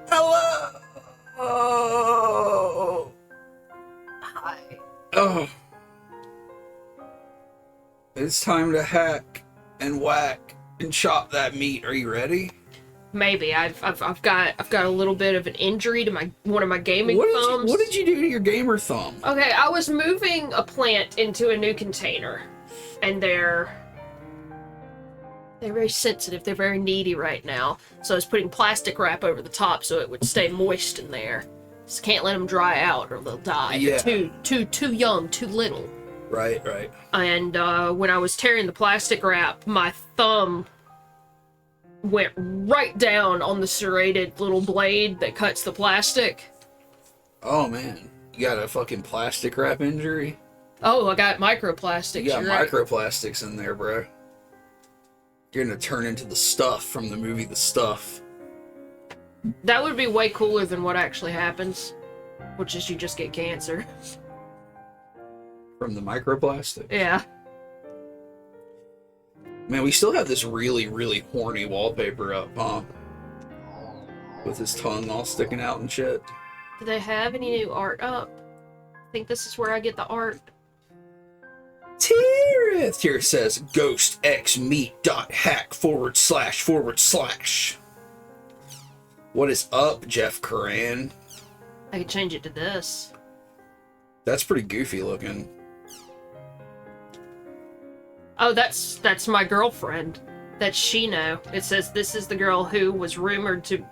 Hello. Oh. Hi. Oh. It's time to hack and whack and chop that meat. Are you ready? Maybe I've got a little bit of an injury to one of my gaming thumbs. What did you do to your gamer thumb? Okay, I was moving a plant into a new container, and they're very sensitive. They're very needy right now. So I was putting plastic wrap over the top so it would stay moist in there. Just can't let them dry out or they'll die. Yeah. They're too young, too little. Right. And when I was tearing the plastic wrap, my thumb went right down on the serrated little blade that cuts the plastic. Oh man, you got a fucking plastic wrap injury? Oh, I got microplastics. You got right. microplastics in there, bro. You're gonna turn into the Stuff from the movie The Stuff. That would be way cooler than what actually happens, which is you just get cancer. From the microplastic? Yeah. Man, we still have this really, really horny wallpaper up, huh? With his tongue all sticking out and shit. Do they have any new art up? I think this is where I get the art. Tirith here says ghostxmeat.hack //. What is up, Jeff Curran? I could change it to this. That's pretty goofy looking. Oh, that's my girlfriend. That's Shino. It says this is the girl who was rumored to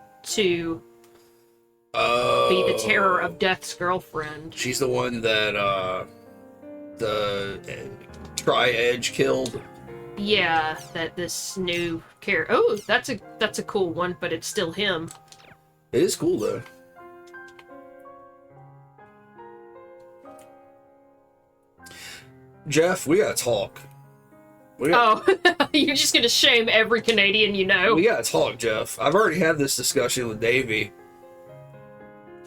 be the terror of Death's girlfriend. She's the one that the Tri-Edge killed. Yeah, that this new character. Oh, that's a cool one, but it's still him. It is cool though. Jeff, we gotta talk. Oh, you're just gonna shame every Canadian you know. We gotta talk, Jeff. I've already had this discussion with Davey.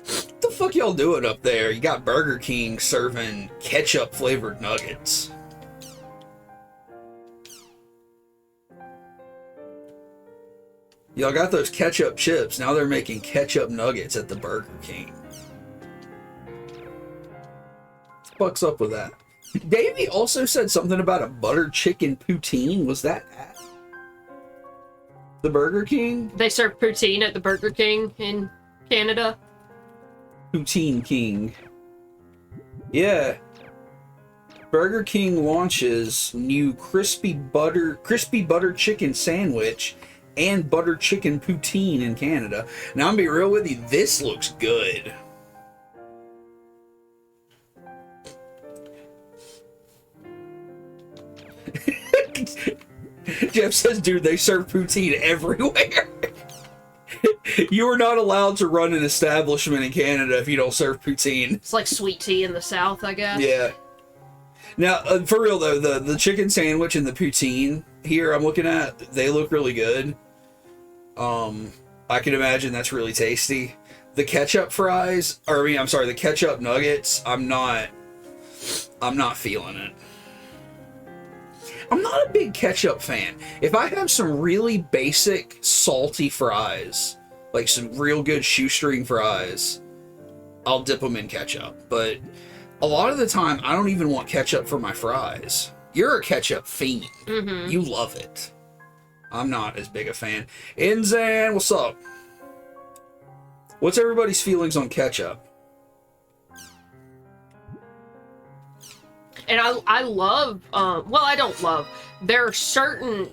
What the fuck y'all doing up there? You got Burger King serving ketchup flavored nuggets. Y'all got those ketchup chips. Now they're making ketchup nuggets at the Burger King. What the fuck's up with that? Davey also said something about a butter chicken poutine. Was that at the Burger King? They serve poutine at the Burger King in Canada. Poutine King. Yeah. Burger King launches new crispy butter chicken sandwich and butter chicken poutine in Canada. Now I'm gonna be real with you, this looks good. Jeff says, dude, they serve poutine everywhere. You are not allowed to run an establishment in Canada if you don't serve poutine. It's like sweet tea in the South, I guess. Yeah. Now, for real though, the chicken sandwich and the poutine here I'm looking at, they look really good. I can imagine that's really tasty. The ketchup fries, the ketchup nuggets, I'm not feeling it. I'm not a big ketchup fan. If I have some really basic salty fries, like some real good shoestring fries, I'll dip them in ketchup. But a lot of the time, I don't even want ketchup for my fries. You're a ketchup fiend. Mm-hmm. You love it. I'm not as big a fan. Inzan, what's up? What's everybody's feelings on ketchup? And I love, well, I don't love, there are certain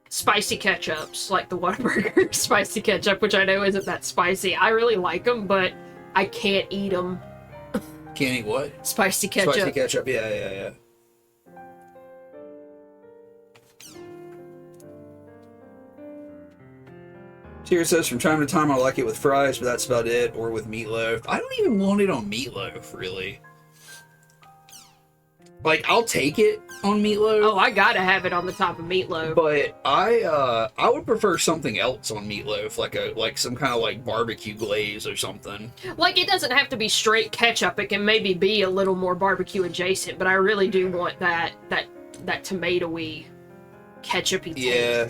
spicy ketchups, like the Whataburger spicy ketchup, which I know isn't that spicy. I really like them, but I can't eat them. Can't eat what? Spicy ketchup. Spicy ketchup, yeah. Here it says, from time to time I like it with fries, but that's about it, or with meatloaf. I don't even want it on meatloaf, really. Like, I'll take it on meatloaf. Oh, I gotta have it on the top of meatloaf. But I would prefer something else on meatloaf, like some kind of like barbecue glaze or something. Like, it doesn't have to be straight ketchup. It can maybe be a little more barbecue adjacent, but I really do want that tomatoey, ketchupy taste. Yeah.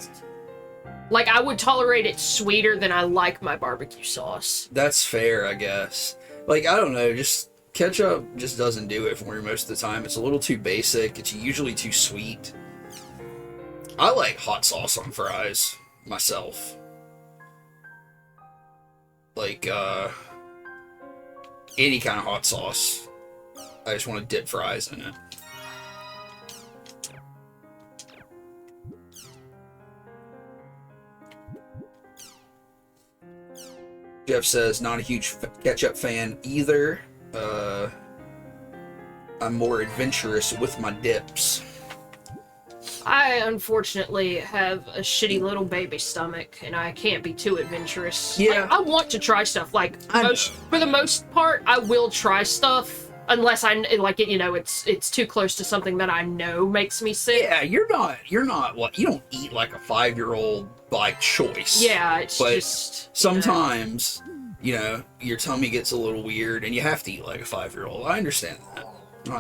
Like, I would tolerate it sweeter than I like my barbecue sauce. That's fair, I guess. Like, I don't know, just ketchup just doesn't do it for me most of the time. It's a little too basic. It's usually too sweet. I like hot sauce on fries myself. Like, any kind of hot sauce. I just want to dip fries in it. Jeff says, not a huge ketchup fan either. I'm more adventurous with my dips. I unfortunately have a shitty little baby stomach, and I can't be too adventurous. Yeah. Like, I want to try stuff. Like, for the most part, I will try stuff unless it's too close to something that I know makes me sick. Yeah, you're not what, you don't eat like a 5-year-old by choice. Yeah, it's but just sometimes, your tummy gets a little weird and you have to eat like a 5-year-old. I understand that.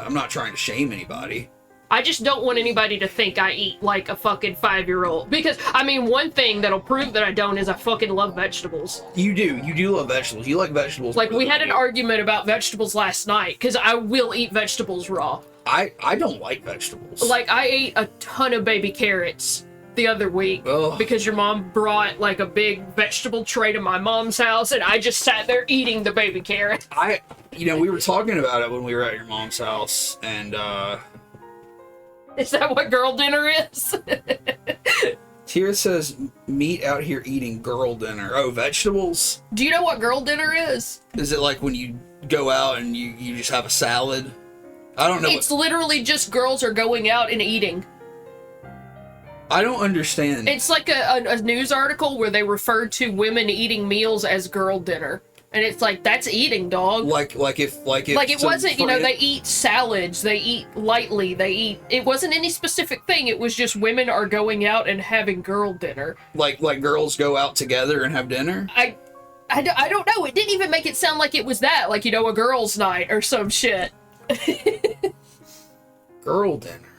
I'm not trying to shame anybody. I just don't want anybody to think I eat like a fucking 5-year-old. Because, one thing that'll prove that I don't is I fucking love vegetables. You do love vegetables. You like vegetables. Like, we had an argument about vegetables last night, because I will eat vegetables raw. I don't like vegetables. Like, I ate a ton of baby carrots the other week, because your mom brought, like, a big vegetable tray to my mom's house, and I just sat there eating the baby carrot. We were talking about it when we were at your mom's house, and, Is that what girl dinner is? Here it says, meat out here eating girl dinner. Oh, vegetables? Do you know what girl dinner is? Is it like when you go out and you just have a salad? I don't know. It's literally just girls are going out and eating. I don't understand. It's like a news article where they refer to women eating meals as girl dinner. And it's like, that's eating, dog. Like it wasn't, they eat salads, they eat lightly, it wasn't any specific thing, it was just women are going out and having girl dinner. Like girls go out together and have dinner? I don't know, it didn't even make it sound like it was that, like, a girls' night or some shit. Girl dinner.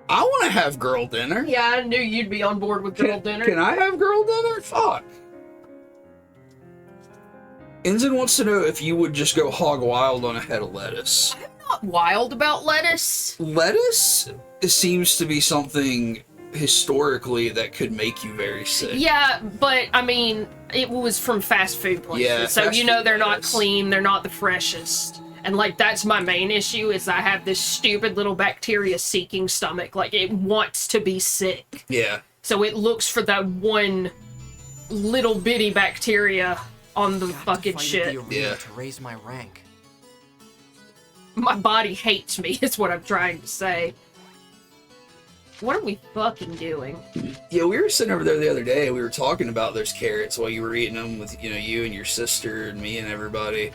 I want to have girl dinner. Yeah, I knew you'd be on board with girl dinner. Can I have girl dinner? Fuck. Ensign wants to know if you would just go hog wild on a head of lettuce. I'm not wild about lettuce. Lettuce seems to be something historically that could make you very sick. Yeah, but it was from fast food places. Yeah, so they're not clean, they're not the freshest. And that's my main issue is I have this stupid little bacteria-seeking stomach. Like, it wants to be sick. Yeah. So it looks for that one little bitty bacteria on the fucking shit. Yeah. To raise my rank. My body hates me, is what I'm trying to say. What are we fucking doing? Yeah, we were sitting over there the other day, we were talking about those carrots while you were eating them with, you and your sister and me and everybody.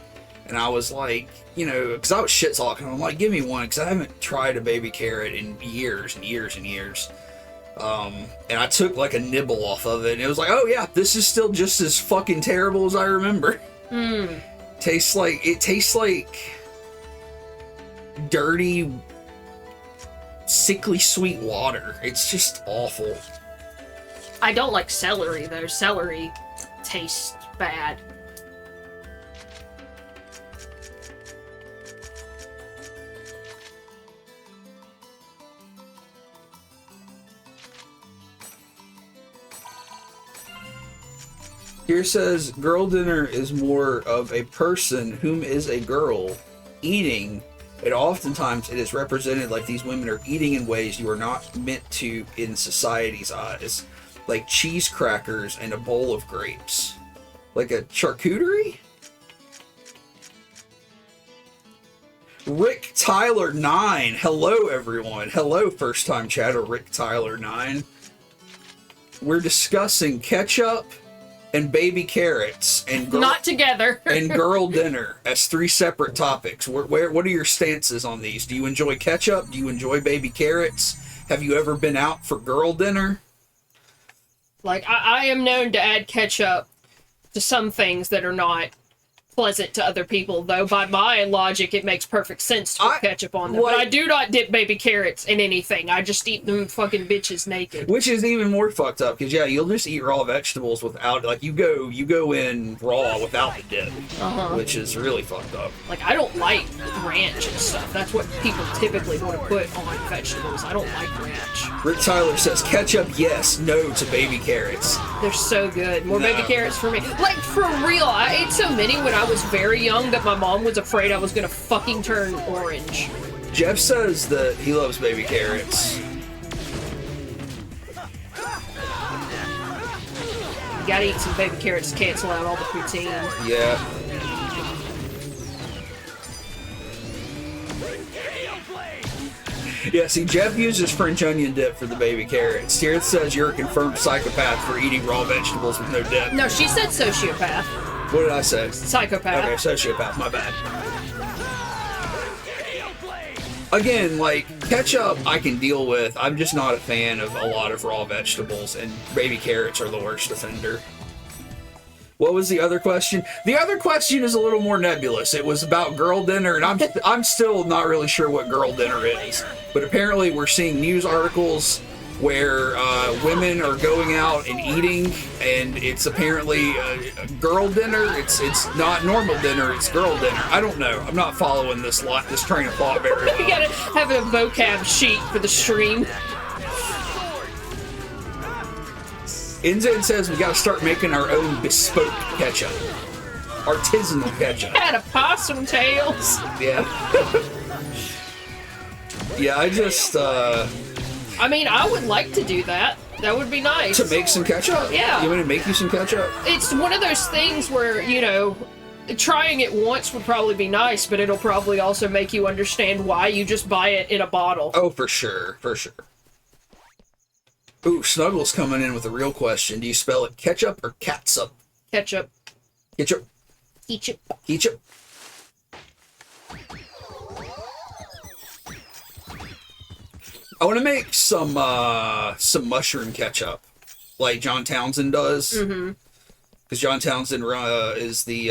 And I was like, because I was shit talking. I'm like, give me one, because I haven't tried a baby carrot in years and years and years. And I took like a nibble off of it, and it was like, oh yeah, this is still just as fucking terrible as I remember. Mm. It tastes like dirty, sickly sweet water. It's just awful. I don't like celery though. Celery tastes bad. Here says, girl dinner is more of a person whom is a girl eating, and oftentimes it is represented like these women are eating in ways you are not meant to in society's eyes, like cheese crackers and a bowl of grapes. Like a charcuterie? Rick Tyler 9. Hello, everyone. Hello, first time chatter, Rick Tyler 9. We're discussing ketchup and baby carrots and not together and girl dinner as 3 separate topics. What are your stances on these? Do you enjoy ketchup? Do you enjoy baby carrots? Have you ever been out for girl dinner? Like, I am known to add ketchup to some things that are not pleasant to other people, though by my logic it makes perfect sense to put ketchup on them. Like, but I do not dip baby carrots in anything. I just eat them fucking bitches naked. Which is even more fucked up, because yeah, you'll just eat raw vegetables without, like, you go in raw without the dip, which is really fucked up. Like, I don't like ranch and stuff. That's what people typically want to put on vegetables. I don't like ranch. Rick Tyler says, ketchup yes, no to baby carrots. They're so good. More No. baby carrots for me. Like, for real, I ate so many when I was very young that my mom was afraid I was gonna fucking turn orange. Jeff says that he loves baby carrots. You gotta eat some baby carrots to cancel out all the poutine. Yeah. Yeah, see, Jeff uses French onion dip for the baby carrots. Tirith says you're a confirmed psychopath for eating raw vegetables with no dip. No, she said sociopath. What did I say? Psychopath. Okay, sociopath, my bad. Again, like, ketchup I can deal with. I'm just not a fan of a lot of raw vegetables, and baby carrots are the worst offender. What was the other question? The other question is a little more nebulous. It was about girl dinner, and I'm still not really sure what girl dinner is. But apparently we're seeing news articles where women are going out and eating, and it's apparently a girl dinner. It's not normal dinner, it's girl dinner. I don't know. I'm not following this train of thought very well. You gotta have a vocab sheet for the stream. NZ says we gotta start making our own bespoke ketchup. Artisanal ketchup. Had a possum tails. Yeah. Yeah, I just, I mean, I would like to do that. That would be nice. to make some ketchup? Yeah. You want me to make you some ketchup? It's one of those things where, you know, trying it once would probably be nice, but it'll probably also make you understand why you just buy it in a bottle. Oh, for sure, for sure. Ooh, Snuggles coming in with a real question. Do you spell it ketchup or catsup? Ketchup. Ketchup. Ketchup. Ketchup. I want to make some mushroom ketchup, like John Townsend does. Mm-hmm. Because John Townsend is the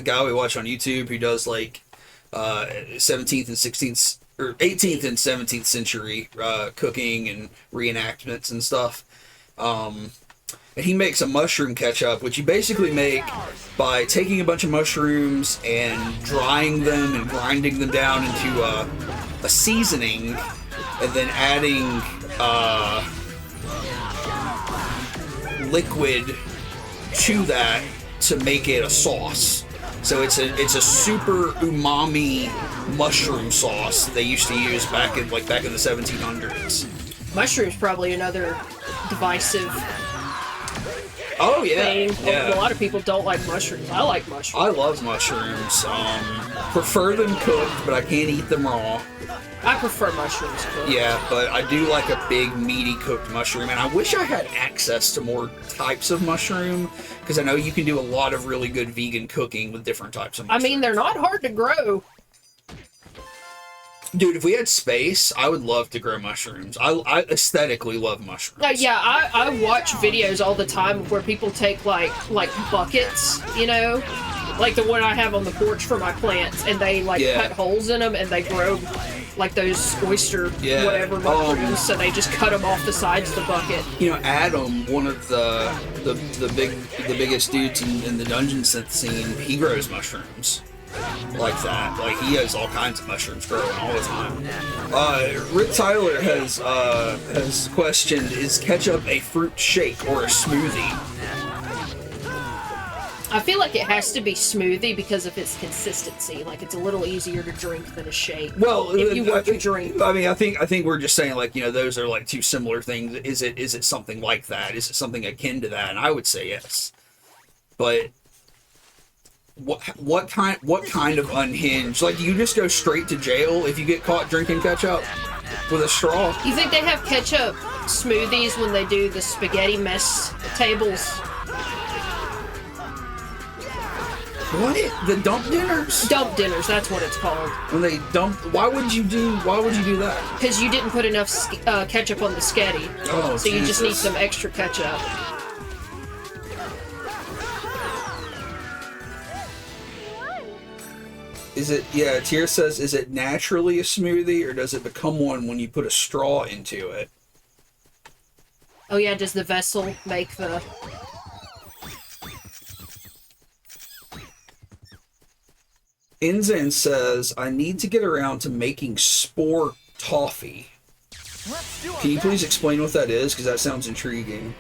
guy we watch on YouTube who does like 17th and 16th or 18th and 17th century cooking and reenactments and stuff. And he makes a mushroom ketchup, which you basically make by taking a bunch of mushrooms and drying them and grinding them down into a seasoning, and then adding liquid to that to make it a sauce. So it's a super umami mushroom sauce they used to use back in the 1700s. Mushroom's probably another divisive Oh yeah, thing. yeah. A lot of people don't like mushrooms. I like mushrooms. I love mushrooms. Prefer them cooked, but I can't eat them raw. I prefer mushrooms cooked. Yeah, but I do like a big, meaty cooked mushroom, and I wish I had access to more types of mushroom, because I know you can do a lot of really good vegan cooking with different types of I mushroom. mean, they're not hard to grow. Dude, if we had space, I would love to grow mushrooms. I aesthetically love mushrooms. Yeah, I watch videos all the time where people take like buckets, you know, like the one I have on the porch for my plants, and they cut holes in them and they grow like those oyster whatever mushrooms. So they just cut them off the sides of the bucket. You know, Adam, one of the biggest dudes in the dungeon synth scene, he grows mushrooms like that. Like, he has all kinds of mushrooms growing all the time. Rick Tyler has questioned, is ketchup a fruit shake or a smoothie? I feel like it has to be smoothie because of its consistency. Like, it's a little easier to drink than a shake. Well, if you want to drink. I mean, I think we're just saying, like, you know, those are like two similar things. Is it something like that? Is it something akin to that? And I would say yes. But what kind of unhinged? Like, do you just go straight to jail if you get caught drinking ketchup with a straw? You think they have ketchup smoothies when they do the spaghetti mess tables? What? The dump dinners? Dump dinners, that's what it's called. When they dump, why would you do that? Because you didn't put enough ketchup on the sketty. Oh, so you just need Jesus. some extra ketchup. Is it, yeah, Tier says, is it naturally a smoothie, or does it become one when you put a straw into it? Oh yeah, does the vessel make the... Inzen says, I need to get around to making spore toffee. Can you please explain what that is? Because that sounds intriguing.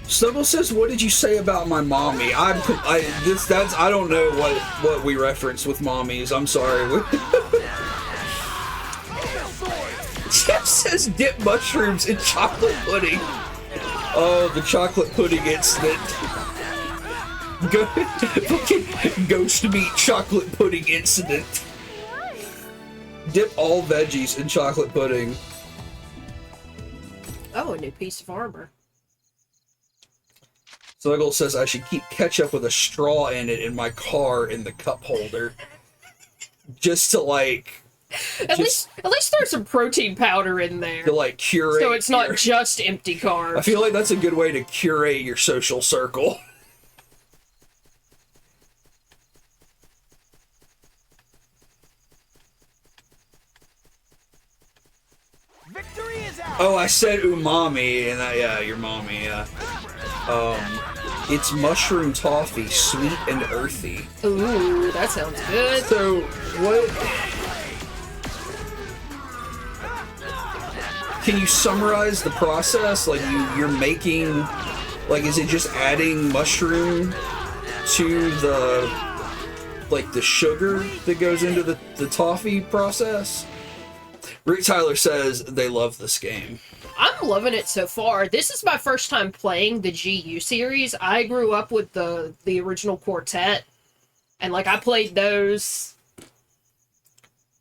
Snuggle says, what did you say about my mommy? I don't know what we reference with mommies. I'm sorry. Jeff says dip mushrooms in chocolate pudding. Oh, the chocolate pudding incident. Ghost meat chocolate pudding incident. Dip all veggies in chocolate pudding. Oh, a new piece of armor. Snuggle says I should keep ketchup with a straw in it in my car in the cup holder. Just to like... At least throw some protein powder in there. To like curate... So it's not just empty carbs. I feel like that's a good way to curate your social circle. Victory is out. Oh, I said umami, and yeah, your mommy, yeah. It's mushroom toffee, sweet and earthy. Ooh, that sounds good. So, what... Can you summarize the process? Like, you're making... Like, is it just adding mushroom to the... Like, the sugar that goes into the toffee process? Rick Tyler says they love this game. I'm loving it so far. This is my first time playing the GU series. I grew up with the original Quartet, and like I played those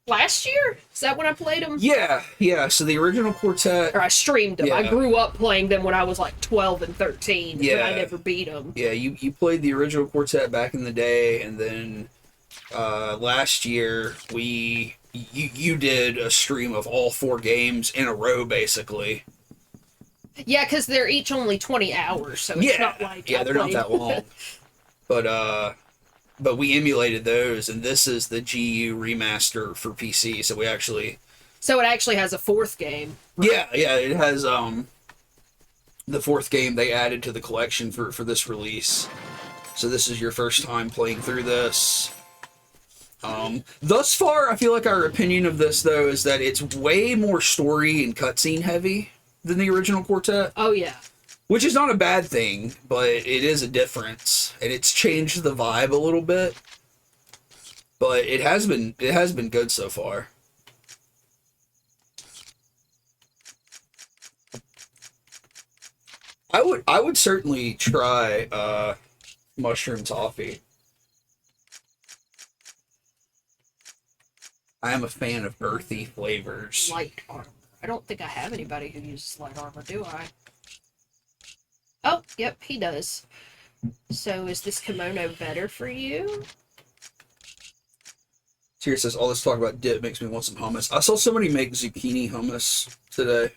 last year. Is that when I played them? Yeah. So the original Quartet, or I streamed them. Yeah. I grew up playing them when I was like 12 and 13. Yeah. But I never beat them. Yeah, you played the original Quartet back in the day, and then last year you did a stream of all 4 games in a row, basically. Yeah, because they're each only 20 hours, so it's not like they're not that long. But we emulated those, and this is the GU remaster for PC. So we actually. So it actually has a 4th game. Yeah, it has the 4th game they added to the collection for this release. So this is your first time playing through this. Thus far, I feel like our opinion of this, though, is that it's way more story and cutscene heavy than the original Quartet. Oh, yeah. Which is not a bad thing, but it is a difference, and it's changed the vibe a little bit. But it has been good so far. I would certainly try mushroom toffee. I am a fan of earthy flavors. Light armor. I don't think I have anybody who uses light armor, do I? Oh, yep, he does. So is this kimono better for you? Tyr says, all this talk about dip makes me want some hummus. I saw somebody make zucchini hummus today,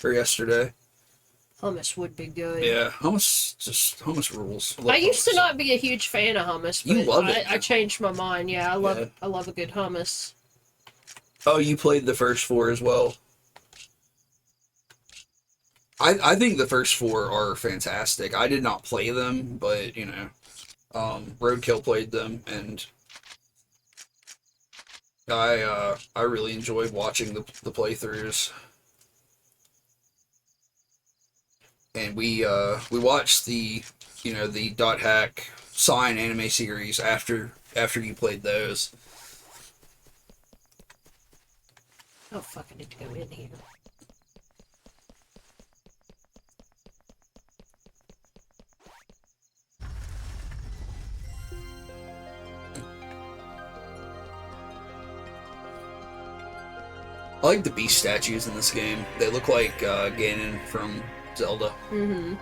or yesterday. Hummus would be good. Yeah, hummus rules. I used to not be a huge fan of hummus, but You love it. I changed my mind. Yeah, I love a good hummus. Oh, you played the first 4 as well? I think the first 4 are fantastic. I did not play them, but, you know, Roadkill played them, and I really enjoyed watching the playthroughs. And we watched the Dot Hack Sign anime series after you played those. Oh, fuck, I need to go in here. I like the beast statues in this game. They look like Ganon from Zelda. Mm-hmm.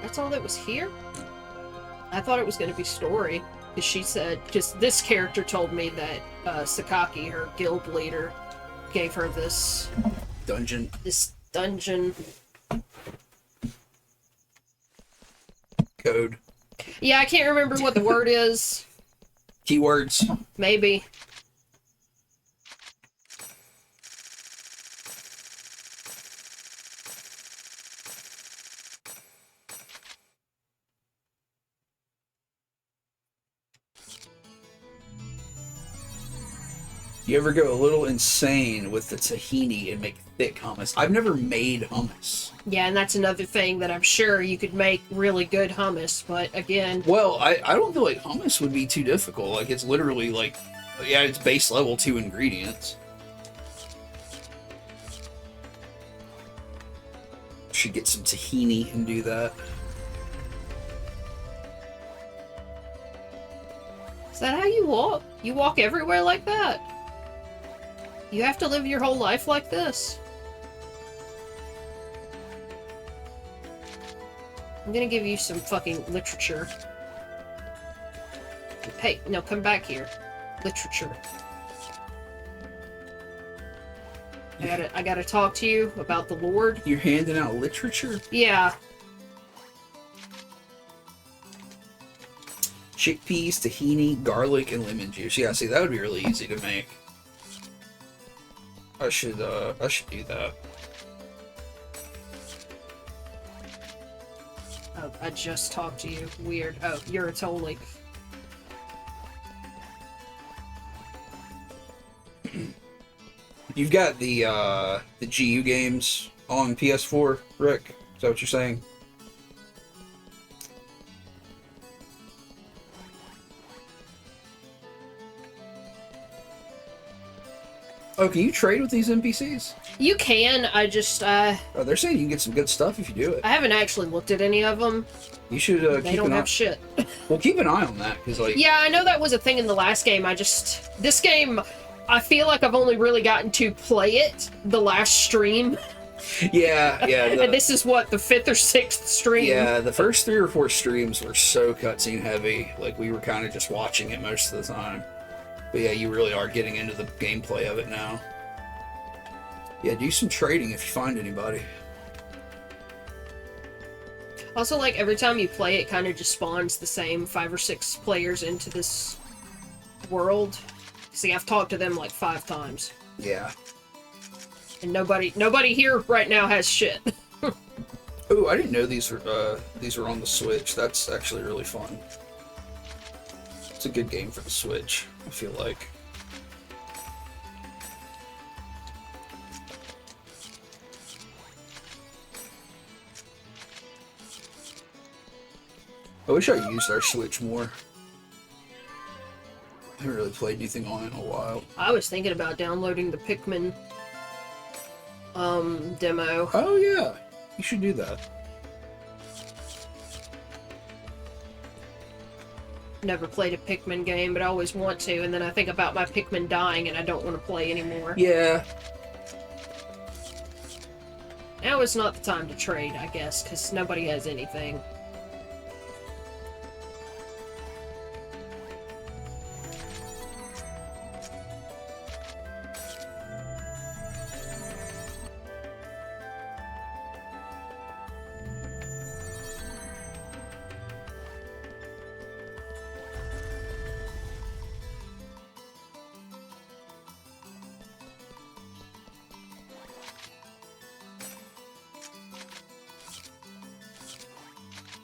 That's all that was here? I thought it was going to be story. Because she said, because this character told me that Sakaki, her guild leader, gave her this Dungeon. This dungeon. code. Yeah, I can't remember what the word is. Keywords. Maybe. You ever go a little insane with the tahini and make thick hummus? I've never made hummus. Yeah, and that's another thing that I'm sure you could make really good hummus, but again... Well, I don't feel like hummus would be too difficult. Like, it's literally like, yeah, it's base level 2 ingredients. Should get some tahini and do that. Is that how you walk? You walk everywhere like that? You have to live your whole life like this? I'm gonna give you some fucking literature. Hey, no, come back here. Literature. I gotta talk to you about the Lord. You're handing out literature? Yeah. Chickpeas, tahini, garlic, and lemon juice. Yeah, see, that would be really easy to make. I should do that. Oh, I just talked to you. Weird. Oh, you're a totally... You've got the GU games on PS4, Rick? Is that what you're saying? Oh, can you trade with these NPCs? You can, I just, Oh, they're saying you can get some good stuff if you do it. I haven't actually looked at any of them. You should They keep don't an eye. have shit. Well, keep an eye on that, because like. Yeah, I know that was a thing in the last game. This game, I feel like I've only really gotten to play it the last stream. Yeah. And this is what, the 5th or 6th stream? Yeah, the first 3 or 4 streams were so cutscene heavy. Like, we were kind of just watching it most of the time. But yeah, you really are getting into the gameplay of it now. Yeah, do some trading if you find anybody. Also, like, every time you play, it kind of just spawns the same 5 or 6 players into this world. See, I've talked to them like 5 times. Yeah. And nobody here right now has shit. Oh, I didn't know these were on the Switch. That's actually really fun. It's a good game for the Switch, I feel like. I wish I used our Switch more. I haven't really played anything on it in a while. I was thinking about downloading the Pikmin demo. Oh yeah, you should do that. Never played a Pikmin game, but I always want to, and then I think about my Pikmin dying and I don't want to play anymore. Yeah. Now is not the time to trade, I guess, because nobody has anything.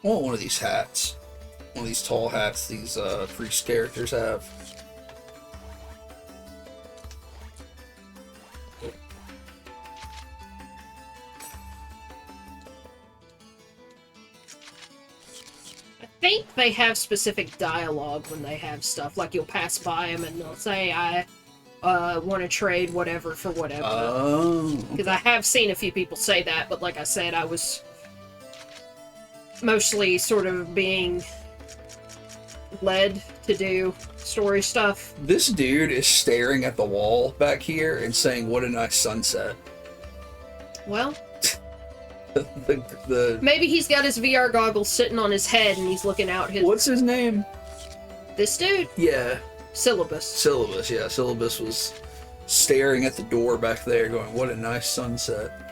I want one of these hats. One of these tall hats these priest characters have. I think they have specific dialogue when they have stuff. Like, you'll pass by them and they'll say, I want to trade whatever for whatever. Oh. Because I have seen a few people say that, but like I said, I was mostly sort of being led to do story stuff. This dude is staring at the wall back here and saying, "What a nice sunset." Well, the maybe he's got his VR goggles sitting on his head and he's looking out his... What's his name? This dude? Yeah. Syllabus. Syllabus, yeah. Syllabus was staring at the door back there going, "What a nice sunset."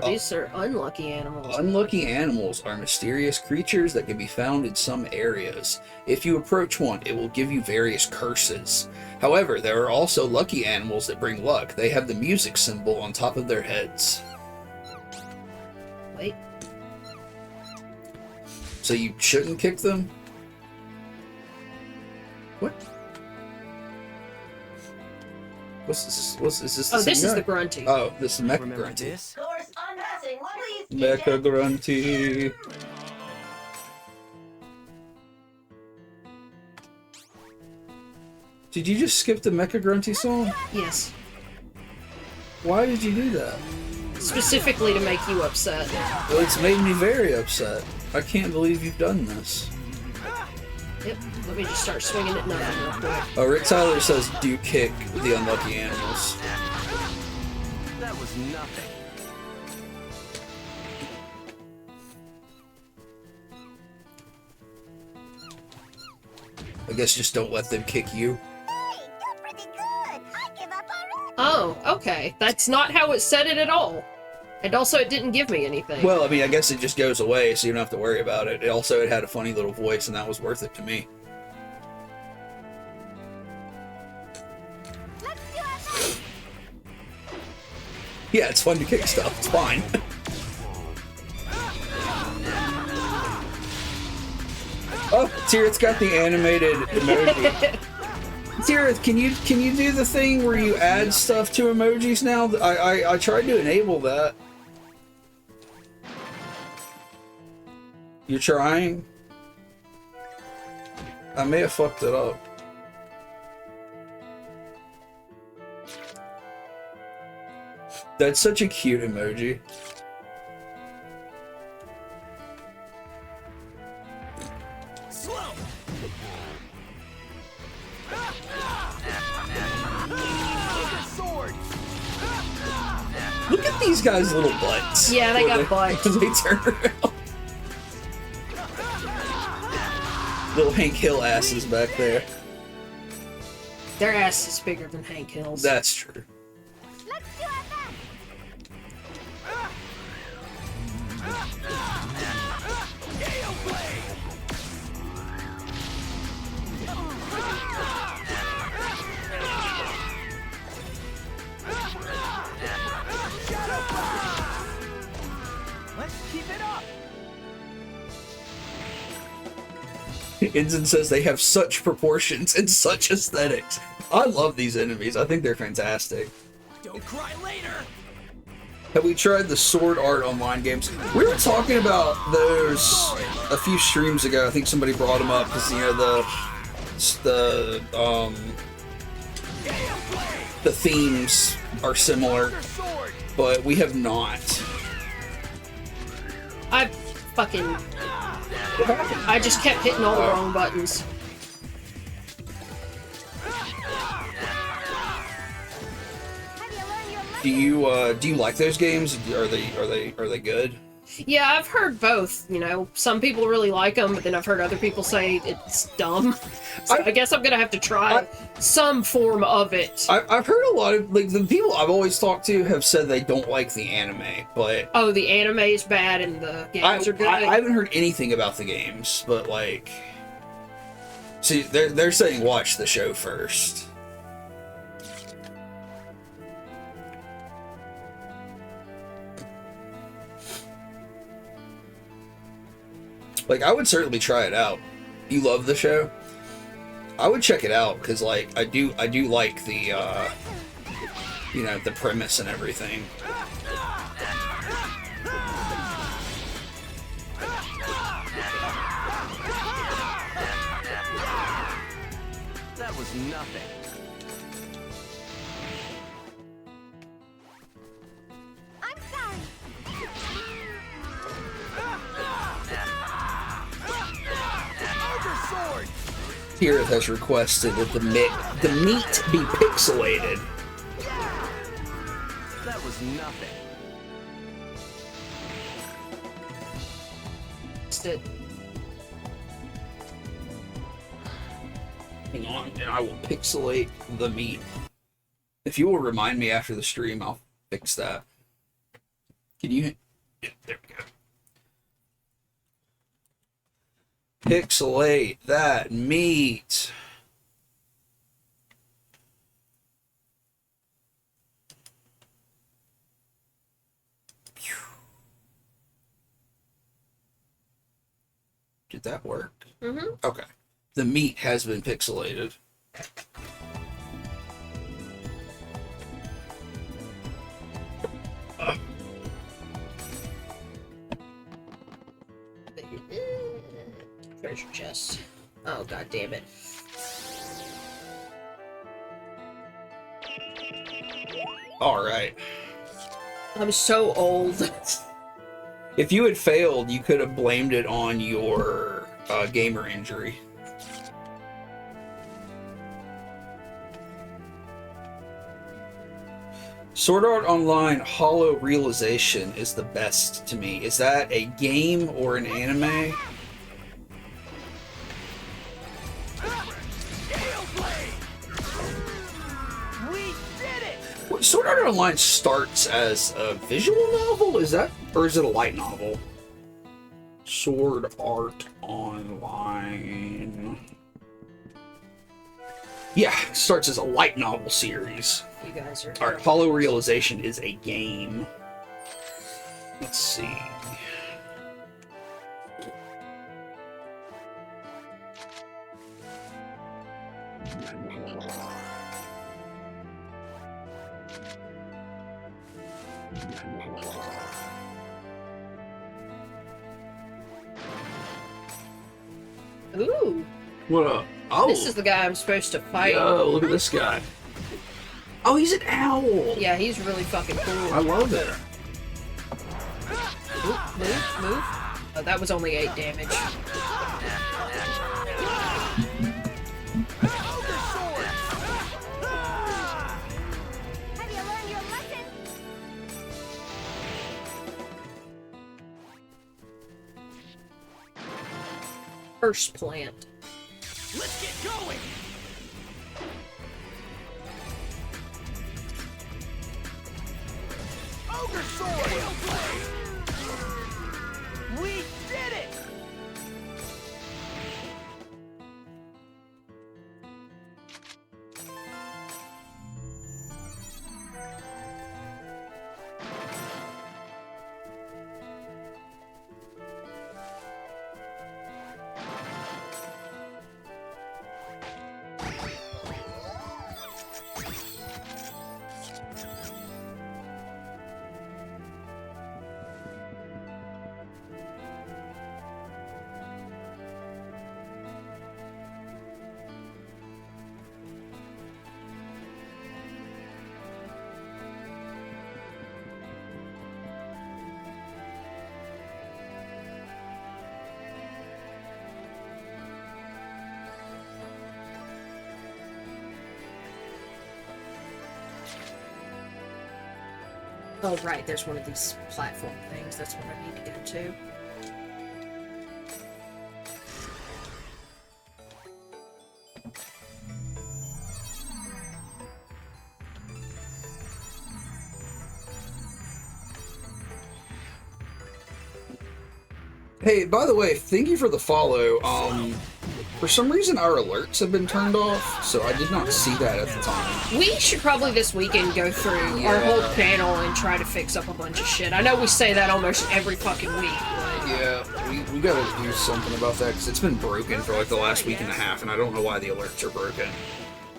Oh, these are unlucky animals. Unlucky animals are mysterious creatures that can be found in some areas. If you approach one, it will give you various curses. However, there are also lucky animals that bring luck. They have the music symbol on top of their heads. Wait. So you shouldn't kick them? What? Is this the Oh, same this is guy? the Grunty. Oh, this is Mecha Remember Grunty. this? Doors unfastening. Please. Mecha Grunty. Did you just skip the Mecha Grunty song? Yes. Why did you do that? Specifically to make you upset. Well, it's made me very upset. I can't believe you've done this. Yep. Let me just start swinging at nothing real quick. Oh, Rick Tyler says, do kick the unlucky animals. That was nothing. I guess just don't let them kick you. Oh, okay. That's not how it said it at all. And also, it didn't give me anything. Well, I mean, I guess it just goes away, so you don't have to worry about it. It had a funny little voice, and that was worth it to me. Yeah, it's fun to kick stuff. It's fine. Oh, Tirith's got the animated emoji. Tirith, can you do the thing where you add stuff to emojis now? I tried to enable that. You're trying? I may have fucked it up. That's such a cute emoji. Slow. Sword. Look at these guys' little butts. Yeah, they got butts. They turn around. Little Hank Hill asses back there. Their ass is bigger than Hank Hill's. That's true. Let's keep it up. Ensign says they have such proportions and such aesthetics. I love these enemies. I think they're fantastic. Don't cry later. Have we tried the Sword Art Online games? We were talking about those a few streams ago. I think somebody brought them up because, you know, the themes are similar, Sword. but we have not. I fucking... I just kept hitting all the wrong buttons. Do you like those games? Are they good? Yeah, I've heard both. You know, some people really like them, but then I've heard other people say it's dumb. So I guess I'm gonna have to try some form of it. I've heard a lot of, like, the people I've always talked to have said they don't like the anime, but Oh, the anime is bad and the games are good. I haven't heard anything about the games, but like, see, they're saying watch the show first. Like, I would certainly try it out. You love the show? I would check it out, because, like, I do like the, you know, the premise and everything. That was nothing. I'm sorry. Sword. Tirith has requested that the meat be pixelated. That was nothing. It. Hang on, and I will pixelate the meat. If you will remind me after the stream, I'll fix that. Can you? Yeah, there we go. Pixelate that meat. Did that work? Mm-hmm. Okay. The meat has been pixelated. Treasure chest. Oh, god damn it. Alright. I'm so old. If you had failed, you could have blamed it on your gamer injury. Sword Art Online Hollow Realization is the best to me. Is that a game or an anime? Sword Art Online starts as a visual novel? Is that, or is it a light novel? Sword Art Online. Yeah, it starts as a light novel series. You guys are... Alright, Hollow Realization is a game. Let's see. Ooh. What up? Oh! This is the guy I'm supposed to fight. Yo, look at this guy. Oh, he's an owl! Yeah, he's really fucking cool. I love it. Oop, move. Oh, that was only 8 damage. Have you learned your lesson? First plant. Let's get going! Ogre sword! We did it! Oh, right, there's one of these platform things. That's what I need to go to. Hey, by the way, thank you for the follow. For some reason our alerts have been turned off, so I did not see that at the time. We should probably this weekend go through our whole panel and try to fix up a bunch of shit. I know we say that almost every fucking week, but... Yeah, we gotta do something about that, because it's been broken for like the last week and a half, and I don't know why the alerts are broken.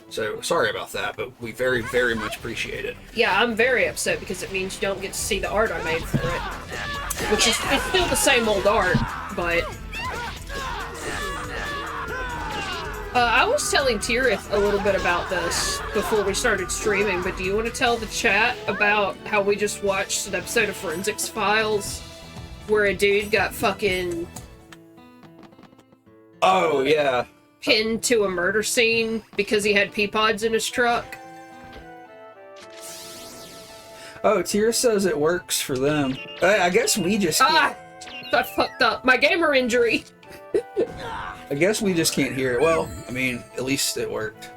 So, sorry about that, but we very, very much appreciate it. Yeah, I'm very upset because it means you don't get to see the art I made for it. Which is, it's still the same old art, but... I was telling Tirith a little bit about this before we started streaming, but do you want to tell the chat about how we just watched an episode of Forensics Files where a dude got fucking Oh, yeah. pinned to a murder scene because he had pea pods in his truck? Oh, Tyr says it works for them. I guess we just can't, I fucked up. My gamer injury. I guess we just can't hear it. Well, I mean, at least it worked.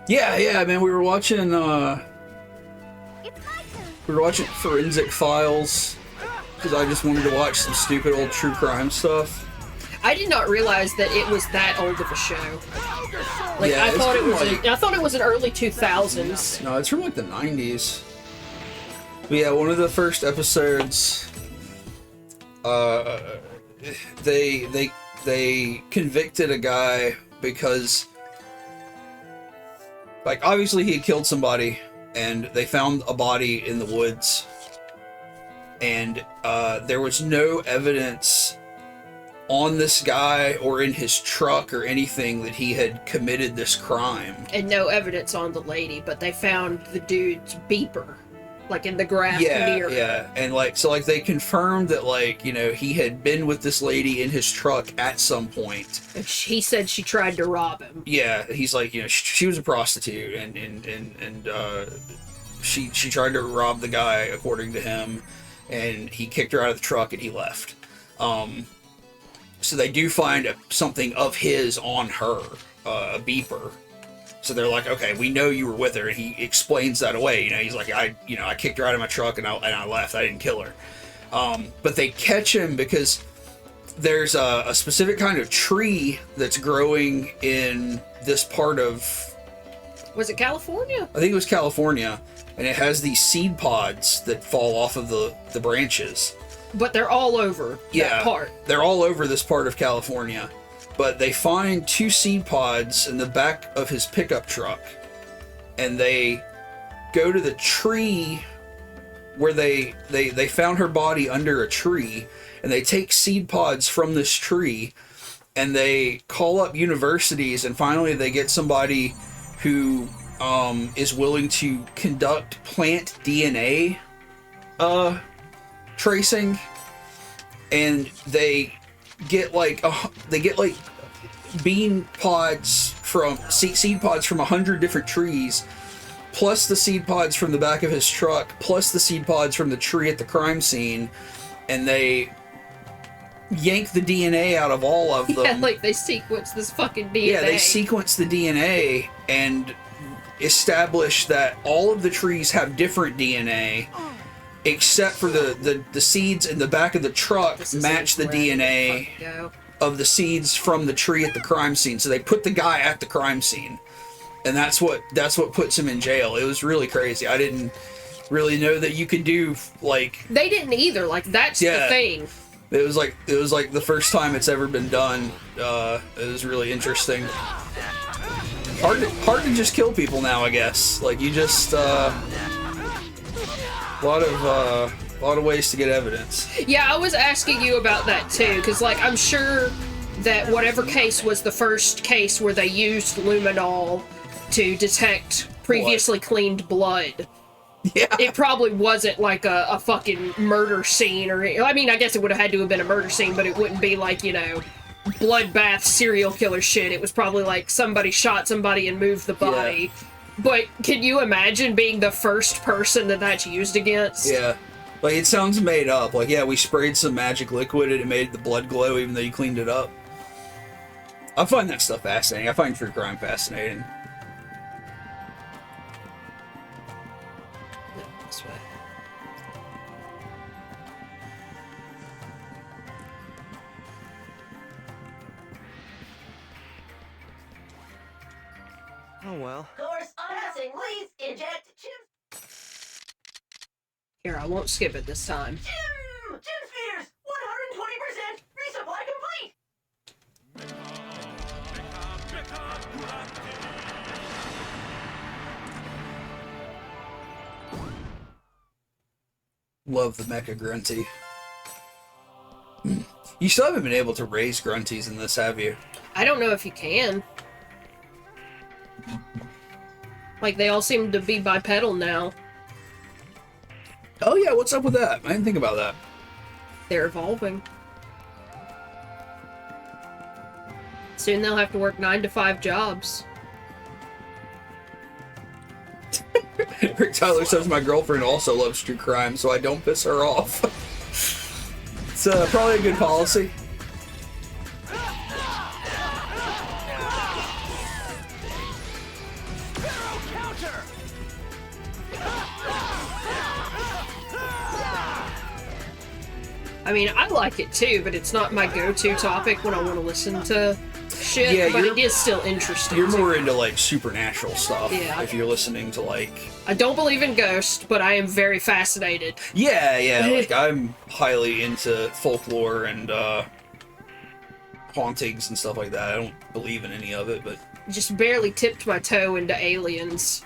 Yeah, man, we were watching, It's my turn. We were watching Forensic Files because I just wanted to watch some stupid old true crime stuff. I did not realize that it was that old of a show. Like Yeah, I it's thought it from, was. like- I thought it was an early 2000s. No, it's from like the 90s. But yeah, one of the first episodes, they convicted a guy because, like, obviously he had killed somebody, and they found a body in the woods, and there was no evidence on this guy or in his truck or anything that he had committed this crime. And no evidence on the lady, but they found the dude's beeper, like in the grass near. Yeah, and like, so like they confirmed that, like, you know, he had been with this lady in his truck at some point. And he said she tried to rob him. Yeah, he's like, you know, she was a prostitute, and she tried to rob the guy, according to him, and he kicked her out of the truck and he left. So they do find something of his on her, a beeper. So they're like, okay, we know you were with her, and he explains that away. You know, he's like, I kicked her out of my truck and I left. I didn't kill her. But they catch him because there's a specific kind of tree that's growing in this part of. Was it California? I think it was California, and it has these seed pods that fall off of the branches. But they're all over that part. They're all over this part of California. But they find 2 seed pods in the back of his pickup truck. And they go to the tree where they found her body under a tree. And they take seed pods from this tree. And they call up universities. And finally they get somebody who is willing to conduct plant DNA tracing, and they get like bean pods from seed pods from 100 different trees, plus the seed pods from the back of his truck, plus the seed pods from the tree at the crime scene, and they yank the DNA out of all of them. Yeah, like they sequence this fucking DNA. Yeah, they sequence the DNA and establish that all of the trees have different DNA, except for the seeds in the back of the truck match the DNA of the seeds from the tree at the crime scene. So they put the guy at the crime scene, and that's what puts him in jail. It was really crazy. I didn't really know that you could do, like, they didn't either. Like that's the thing. It was like the first time it's ever been done. It was really interesting. Hard to just kill people now, I guess. Like, you just a lot of ways to get evidence. Yeah, I was asking you about that too, because like I'm sure that whatever case was the first case where they used luminol to detect previously cleaned blood. Yeah. It probably wasn't like a fucking murder scene, or I mean, I guess it would have had to have been a murder scene, but it wouldn't be like, you know, bloodbath serial killer shit. It was probably like somebody shot somebody and moved the body. Yeah. But can you imagine being the first person that's used against? Yeah. Like, it sounds made up. Like, yeah, we sprayed some magic liquid and it made the blood glow even though you cleaned it up. I find that stuff fascinating. I find true crime fascinating. This way. Oh well. Course passing. Please eject Jim. Here, I won't skip it this time. Jim Spears, 120% resupply complete. Love the Mecha Grunty. You still haven't been able to raise Grunties in this, have you? I don't know if you can. Like, they all seem to be bipedal now. Oh yeah, what's up with that? I didn't think about that. They're evolving. Soon they'll have to work 9-to-5 jobs. Rick Tyler says my girlfriend also loves true crime, so I don't piss her off. It's probably a good policy. I mean, I like it too, but it's not my go-to topic when I want to listen to shit. Yeah, but it is still interesting. You're to more me. into like supernatural stuff. Yeah. If you're listening to like. I don't believe in ghosts, but I am very fascinated. Yeah. Like I'm highly into folklore and hauntings and stuff like that. I don't believe in any of it, but. Just barely tipped my toe into aliens.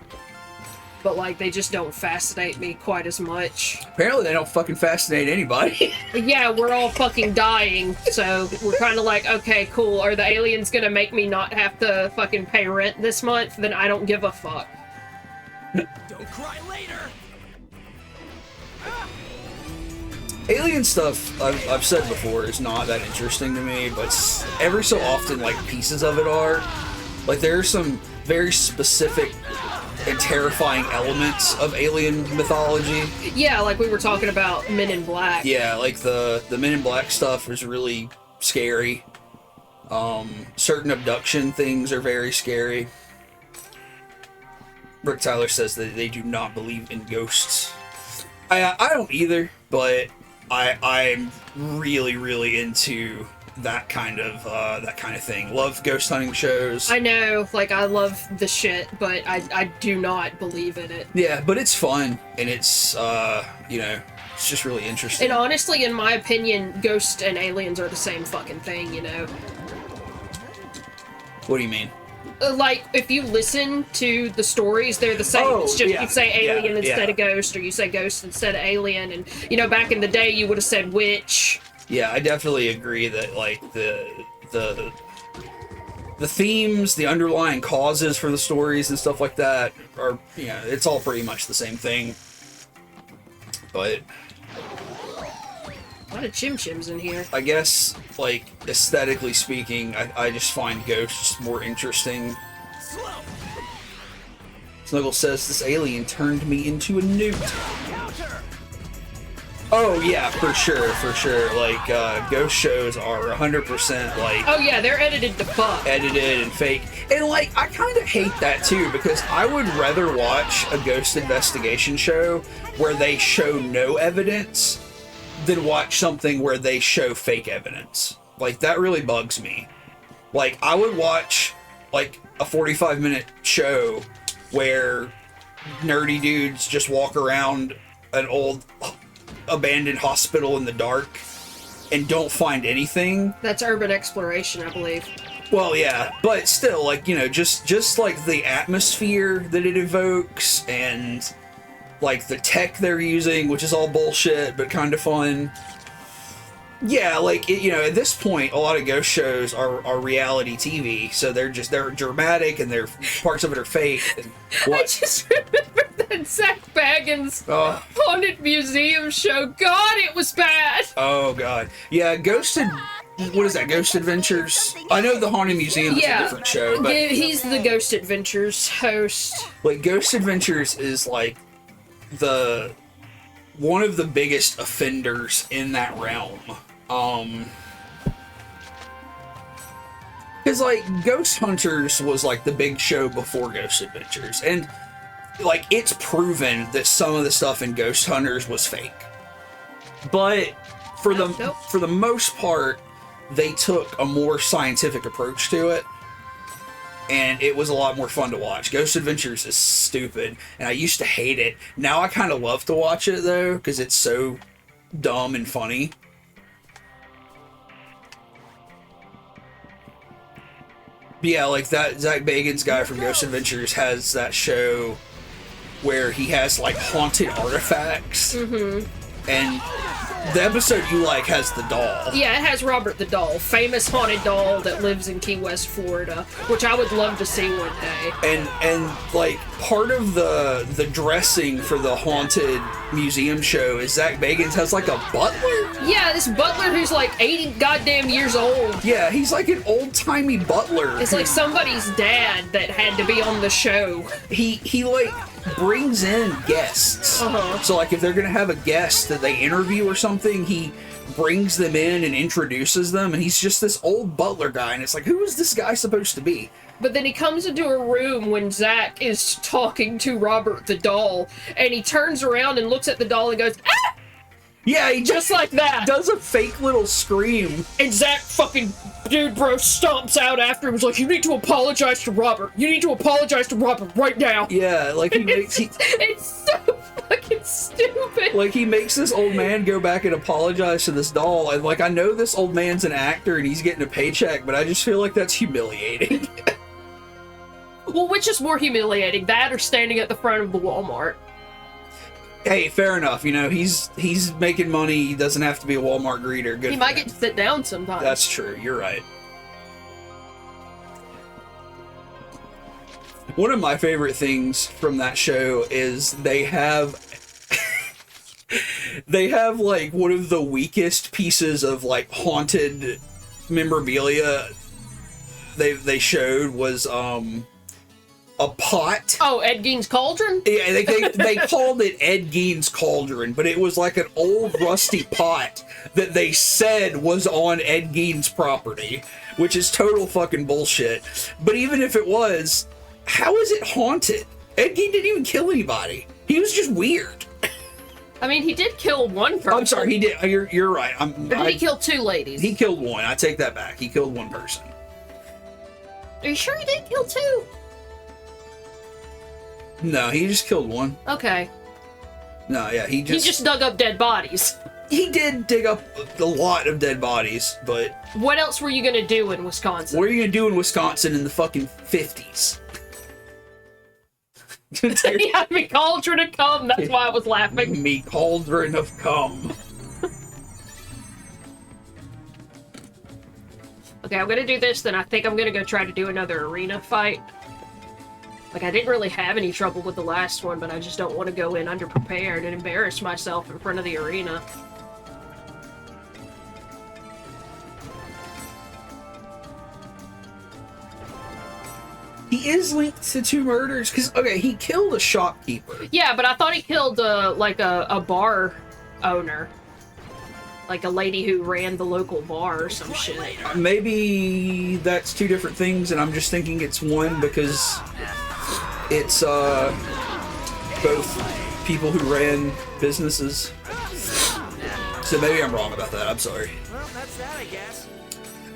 But, like, they just don't fascinate me quite as much. Apparently they don't fucking fascinate anybody. Yeah, we're all fucking dying, so we're kind of like, okay, cool. Are the aliens gonna make me not have to fucking pay rent this month? Then I don't give a fuck. Don't cry later. Alien stuff, I've said before, is not that interesting to me, but every so often, like, pieces of it are. Like, there are some very specific and terrifying elements of alien mythology. Yeah, like we were talking about Men in Black. Yeah, like the Men in Black stuff is really scary. Certain abduction things are very scary. Rick Tyler says that they do not believe in ghosts. I don't either, but I'm really into that kind of thing. Love ghost hunting shows. I know, like, I love the shit, but I do not believe in it. Yeah, but it's fun, and it's, it's just really interesting. And honestly, in my opinion, ghosts and aliens are the same fucking thing, you know? What do you mean? Like, if you listen to the stories, they're the same. Oh, it's just yeah, you say alien yeah, instead yeah. of ghost, or you say ghost instead of alien, and, you know, back in the day, you would have said witch. Yeah, I definitely agree that, like, the themes, the underlying causes for the stories and stuff like that are, it's all pretty much the same thing. But A lot of chim-chims in here. I guess, like, aesthetically speaking, I just find ghosts more interesting. Slow. Snuggle says, this alien turned me into a newt. Counter. Oh, yeah, for sure. Like, ghost shows are 100%, like, Oh yeah, they're edited to fuck. edited and fake. And, like, I kind of hate that, too, because I would rather watch a ghost investigation show where they show no evidence than watch something where they show fake evidence. Like, that really bugs me. Like, I would watch, like, a 45-minute show where nerdy dudes just walk around an old abandoned hospital in the dark and don't find anything. That's urban exploration, I believe. Well, yeah, but still, like, just like the atmosphere that it evokes and like the tech they're using, which is all bullshit but kind of fun. Yeah, like, at this point, a lot of ghost shows are reality TV, so they're dramatic and parts of it are fake. And I just remember that Zach Baggins Oh. haunted museum show. God, it was bad. Oh god, yeah, what is that? Ghost Adventures? I know the Haunted Museum is a different show, but Yeah, he's the Ghost Adventures host. like Ghost Adventures is like one of the biggest offenders in that realm. Because, like, Ghost Hunters was, like, the big show before Ghost Adventures. And, like, it's proven that some of the stuff in Ghost Hunters was fake. But, for the most part, they took a more scientific approach to it. And it was a lot more fun to watch. Ghost Adventures is stupid, and I used to hate it. Now I kind of love to watch it, though, because it's so dumb and funny. But yeah, like that Zach Bagans guy from Ghost Adventures has that show where he has, like, haunted artifacts. Mm-hmm. And the episode you like has the doll. Yeah, it has Robert the Doll, famous haunted doll that lives in Key West, Florida, which I would love to see one day. And like, part of the dressing for the haunted museum show is Zach Bagans has, like, a butler. Yeah, this butler who's like 80 goddamn years old. Yeah, he's like an old-timey butler. It's like somebody's dad that had to be on the show. He like brings in guests. Uh-huh. So, like, if they're gonna have a guest that they interview or something, he brings them in and introduces them, and he's just this old butler guy, and it's like, who is this guy supposed to be? But then he comes into a room when Zach is talking to Robert the doll, and he turns around and looks at the doll and goes, ah! Yeah, he Just like that. does a fake little scream. And Zach fucking, dude, bro, stomps out after him. Was like, you need to apologize to Robert. You need to apologize to Robert right now. Yeah, like he makes It's so fucking stupid. like he makes this old man go back and apologize to this doll, and like I know this old man's an actor and he's getting a paycheck, but I just feel like that's humiliating. Well, which is more humiliating, that or standing at the front of the Walmart? Hey, fair enough. You know, he's making money. He doesn't have to be a Walmart greeter. Good. He for might him. get to sit down sometimes. That's true. You're right. One of my favorite things from that show is they have like one of the weakest pieces of like haunted memorabilia they showed was a pot. Oh, Ed Gein's Cauldron? Yeah, they called it Ed Gein's Cauldron, but it was like an old rusty pot that they said was on Ed Gein's property, which is total fucking bullshit. But even if it was, how is it haunted? Ed Gein didn't even kill anybody. He was just weird. I mean, he did kill one person. I'm sorry, he did. You're right. But he killed two ladies. He killed one. I take that back. He killed one person. Are you sure he did kill two? No, he just killed one. Okay. No, yeah, He just dug up dead bodies. He did dig up a lot of dead bodies, but What else were you gonna do in Wisconsin? what are you gonna do in Wisconsin in the fucking 50s? He had me cauldron to come, that's why I was laughing. Me cauldron of cum. Okay, I'm gonna do this, then I think I'm gonna go try to do another arena fight. Like, I didn't really have any trouble with the last one, but I just don't want to go in underprepared and embarrass myself in front of the arena. He is linked to two murders, because, okay, he killed a shopkeeper. Yeah, but I thought he killed, like, a bar owner. Like a lady who ran the local bar or some shit. Maybe that's two different things, and I'm just thinking it's one because it's, both people who ran businesses. So maybe I'm wrong about that, I'm sorry. Well, that's that, I guess.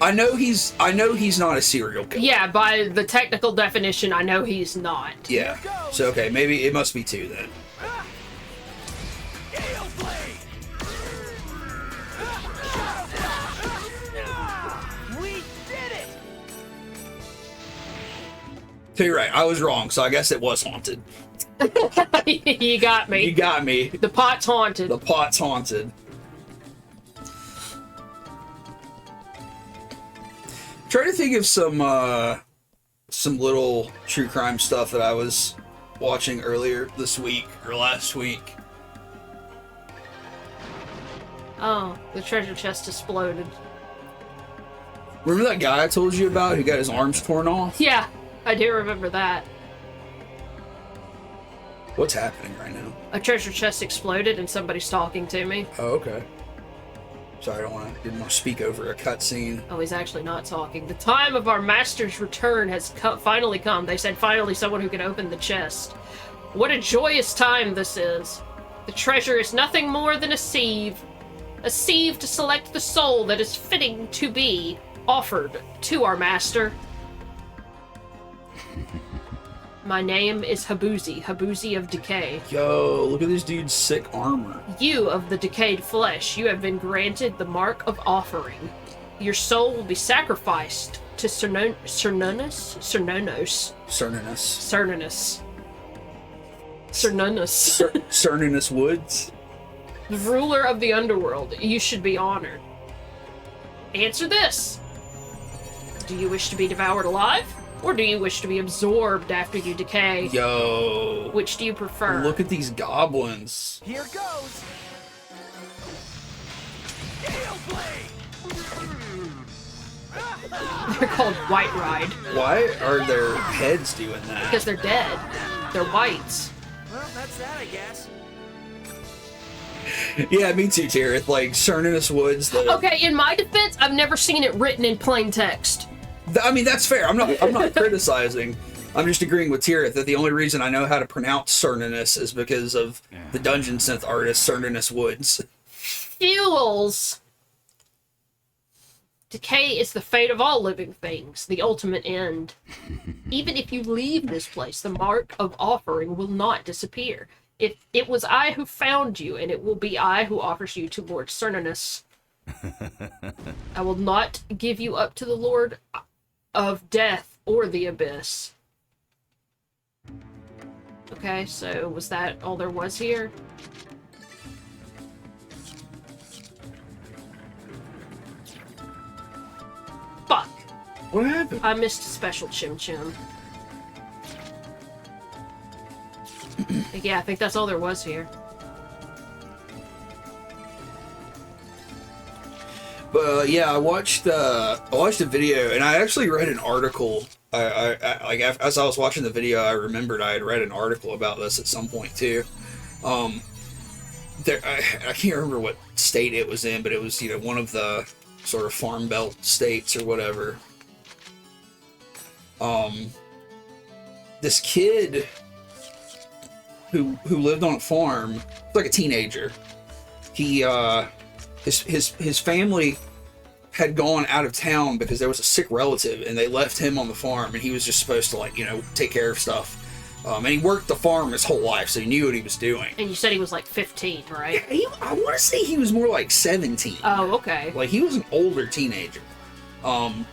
I know he's not a serial killer. Yeah, by the technical definition, I know he's not. Yeah. So okay, maybe it must be two then. Gale Blade! We did it! So you're right, I was wrong, so I guess it was haunted. You got me. You got me. The pot's haunted. The pot's haunted. Try to think of some little true crime stuff that I was watching earlier this week or last week. Oh, the treasure chest exploded. Remember that guy I told you about who got his arms torn off? Yeah, I do remember that. What's happening right now? A treasure chest exploded and somebody's talking to me. Oh, okay. Sorry, didn't want to speak over a cutscene. Oh, he's actually not talking. The time of our master's return has finally come. They said finally someone who can open the chest. What a joyous time this is. The treasure is nothing more than a sieve. A sieve to select the soul that is fitting to be offered to our master. My name is Habuzi of Decay. Yo, look at this dude's sick armor. You of the decayed flesh, you have been granted the mark of offering. Your soul will be sacrificed to Cernunnos, Woods. the ruler of the underworld. You should be honored. Answer this. Do you wish to be devoured alive? Or do you wish to be absorbed after you decay? Yo. Which do you prefer? Look at these goblins. Here goes! Gale Blade! They're called White Ride. Why are their heads doing that? Because they're dead. They're whites. Well, that's that, I guess. Yeah, me too, Tirith. Like, Cernunnos Woods. Okay, in my defense, I've never seen it written in plain text. I mean, that's fair. I'm not criticizing. I'm just agreeing with Tirith that the only reason I know how to pronounce Cernunnos is because of the dungeon synth artist Cernunnos Woods. fuels. Decay is the fate of all living things, the ultimate end. Even if you leave this place, the mark of offering will not disappear. It was I who found you, and it will be I who offers you to Lord Cernunnos. I will not give you up to the Lord of Death or the Abyss. Okay, so was that all there was here? Fuck. What happened? I missed a special Chim Chim. Yeah, I think that's all there was here. But yeah, I watched a video, and I actually read an article. As I was watching the video, I remembered I had read an article about this at some point too. I can't remember what state it was in, but it was one of the sort of farm belt states or whatever. This kid who lived on a farm, like a teenager, he his family had gone out of town because there was a sick relative, and they left him on the farm, and he was just supposed to take care of stuff. And he worked the farm his whole life, so he knew what he was doing. And you said he was like 15, right? Yeah, I want to say he was more like 17. Oh, okay. Like, he was an older teenager. And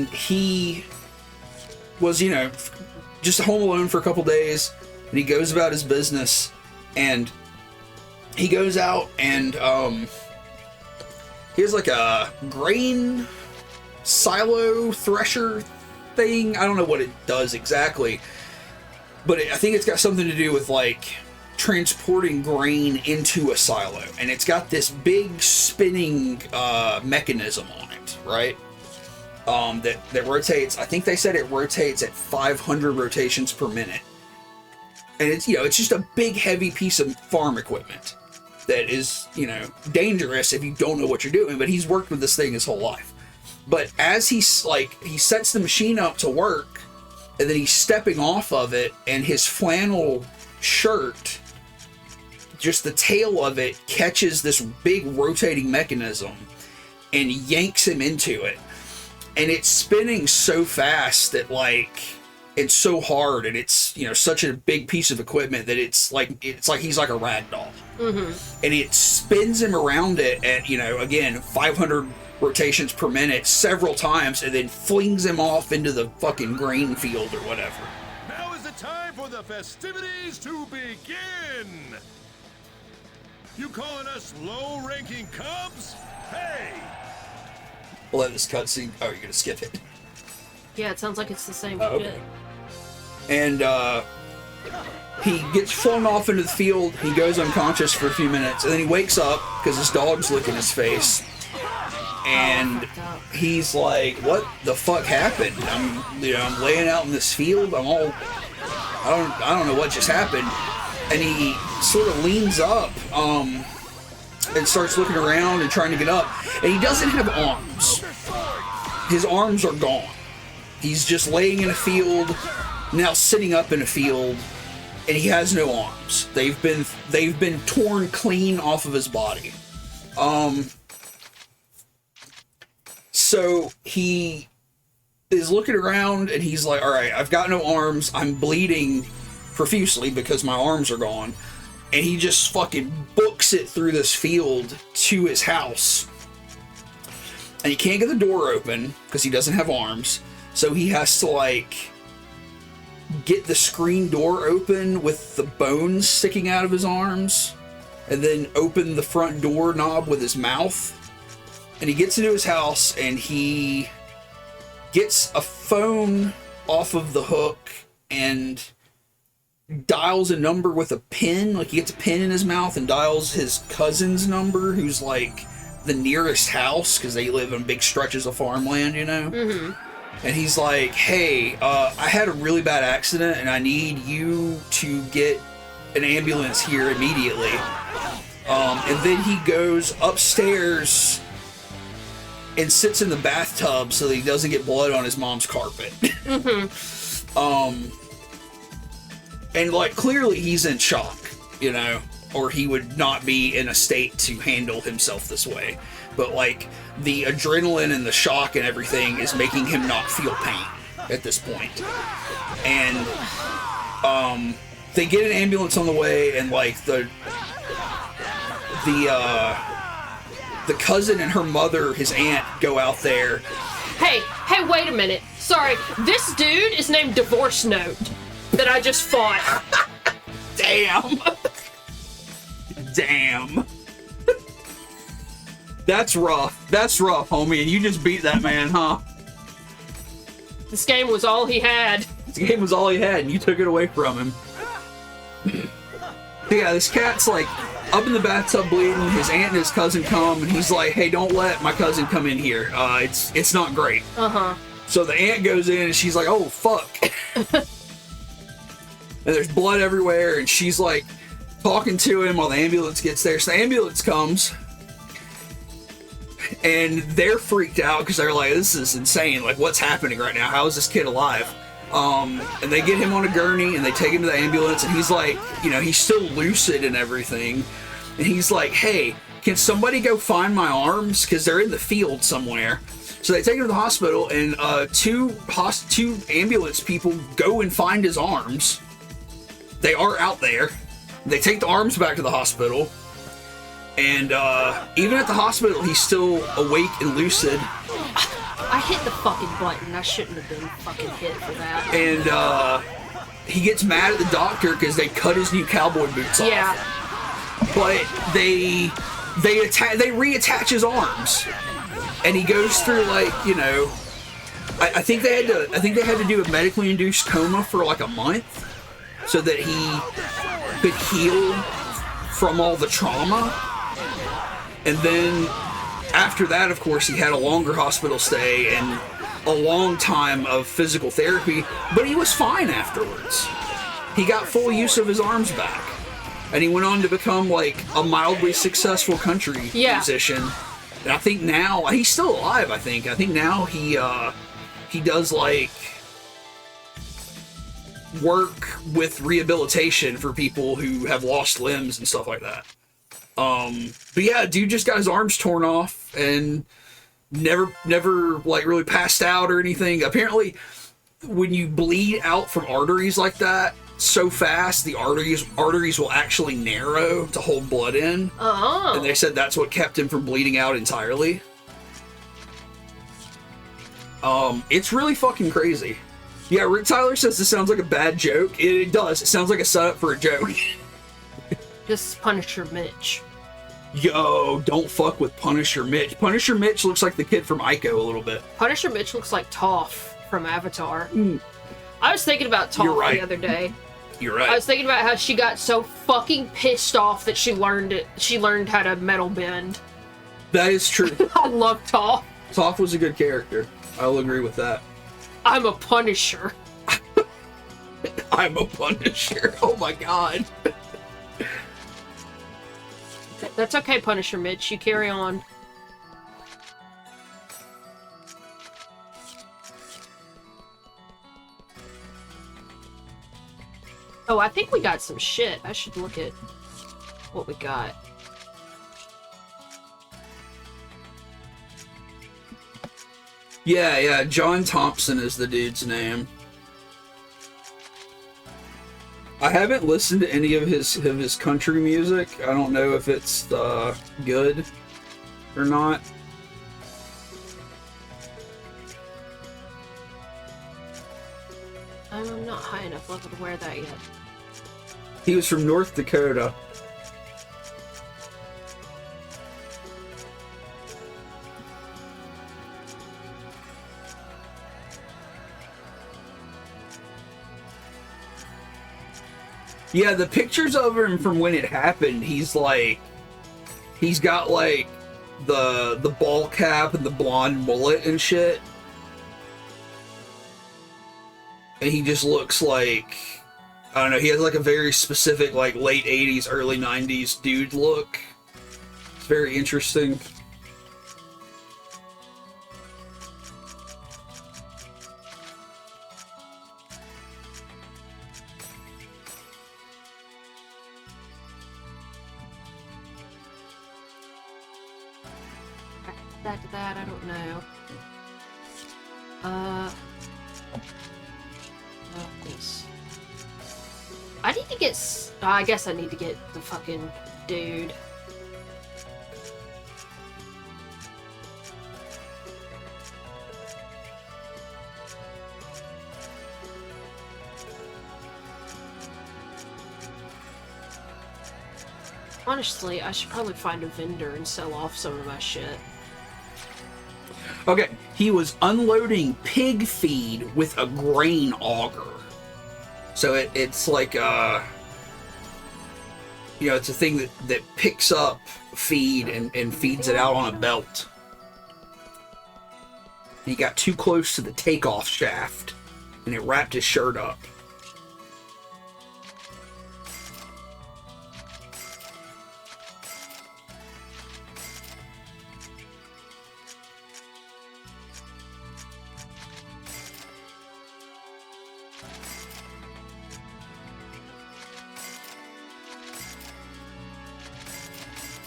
he was, just home alone for a couple days, and he goes about his business, and he goes out and he has like a grain silo thresher thing. I don't know what it does exactly, but I think it's got something to do with like transporting grain into a silo, and it's got this big spinning mechanism on it, right? That rotates. I think they said it rotates at 500 rotations per minute, and it's it's just a big heavy piece of farm equipment that is dangerous if you don't know what you're doing. But he's worked with this thing his whole life. But as he sets the machine up to work, and then he's stepping off of it, and his flannel shirt, just the tail of it catches this big rotating mechanism and yanks him into it. And it's spinning so fast that it's so hard, and it's such a big piece of equipment that it's like he's like a rag doll. Mm-hmm. And it spins him around it at again 500 rotations per minute several times, and then flings him off into the fucking grain field or whatever. Now is the time for the festivities to begin. You calling us low-ranking cubs? Hey! We'll let this cutscene. Oh, you're gonna skip it. Yeah, it sounds like it's the same Oh, shit. okay. And he gets flung off into the field. He goes unconscious for a few minutes, and then he wakes up because his dog's licking his face. And he's like, "What the fuck happened? I'm laying out in this field. I don't know what just happened." And he sort of leans up, and starts looking around and trying to get up. And he doesn't have arms. His arms are gone. He's just laying in a field, now sitting up in a field, and he has no arms. They've been torn clean off of his body. So he is looking around, and he's like, "All right, I've got no arms. I'm bleeding profusely because my arms are gone." And he just fucking books it through this field to his house. And he can't get the door open because he doesn't have arms. So he has to get the screen door open with the bones sticking out of his arms, and then open the front door knob with his mouth. And he gets into his house, and he gets a phone off of the hook and dials a number with a pin. He gets a pin in his mouth and dials his cousin's number, who's the nearest house, because they live on big stretches of farmland, Mm-hmm. And he's like, "Hey, I had a really bad accident, and I need you to get an ambulance here immediately." And then he goes upstairs and sits in the bathtub so that he doesn't get blood on his mom's carpet. Mm-hmm. And clearly he's in shock, or he would not be in a state to handle himself this way. But like the adrenaline and the shock and everything is making him not feel pain at this point. And they get an ambulance on the way, and like the cousin and her mother, his aunt, go out there. Hey, wait a minute. Sorry, this dude is named Divorce Note that I just fought. Damn. Damn. That's rough. That's rough, homie. And you just beat that man, huh? This game was all he had. This game was all he had, and you took it away from him. Yeah, this cat's like up in the bathtub bleeding. His aunt and his cousin come, and he's like, "Hey, don't let my cousin come in here. It's not great." So the aunt goes in, and she's like, "Oh fuck!" And there's blood everywhere, and she's like talking to him while the ambulance gets there. So the ambulance comes, and they're freaked out because they're like, "This is insane! Like, what's happening right now? How is this kid alive?" And they get him on a gurney, and they take him to the ambulance, and he's like, you know, he's still lucid and everything. And he's like, "Hey, can somebody go find my arms? Because they're in the field somewhere." So they take him to the hospital, and two ambulance people go and find his arms. They are out there. They take the arms back to the hospital. And even at the hospital, he's still awake and lucid. I hit the fucking button. I shouldn't have been fucking hit for that. And he gets mad at the doctor because they cut his new cowboy boots off. Yeah. But they reattach his arms, and he goes through, like, you know, I think they had to do a medically induced coma for like a month so that he could heal from all the trauma. And then after that, of course, he had a longer hospital stay and a long time of physical therapy, but he was fine afterwards. He got full use of his arms back, and he went on to become like a mildly successful country musician. And I think now he's still alive. I think now he does like work with rehabilitation for people who have lost limbs and stuff like that. But yeah, dude just got his arms torn off and never like really passed out or anything. Apparently, when you bleed out from arteries like that so fast, the arteries will actually narrow to hold blood in. Oh. And they said that's what kept him from bleeding out entirely. It's really fucking crazy. Yeah, Rick Tyler says this sounds like a bad joke. It does. It sounds like a setup for a joke. Just Punisher Mitch. Yo, don't fuck with Punisher Mitch. Punisher Mitch looks like the kid from Ico a little bit. Punisher Mitch looks like Toph from Avatar. I was thinking about Toph the other day. You're right. I was thinking about how she got so fucking pissed off that she learned how to metal bend. That is true. I love Toph. Toph was a good character. I'll agree with that. I'm a Punisher. I'm a Punisher. Oh my god. That's okay, Punisher Mitch. You carry on. Oh, I think we got some shit. I should look at what we got. Yeah, John Thompson is the dude's name. I haven't listened to any of his country music. I don't know if it's good or not. I'm not high enough level to wear that yet. He was from North Dakota. Yeah, the pictures of him from when it happened, he's got like the ball cap and the blonde mullet and shit. And he just looks like, I don't know, he has like a very specific like late 80s, early 90s dude look. It's very interesting. that to that, I don't know. This. I need to get. I guess I need to get the fucking dude. Honestly, I should probably find a vendor and sell off some of my shit. Okay, he was unloading pig feed with a grain auger. So it's like, you know, it's a thing that picks up feed and feeds it out on a belt. He got too close to the takeoff shaft, and it wrapped his shirt up.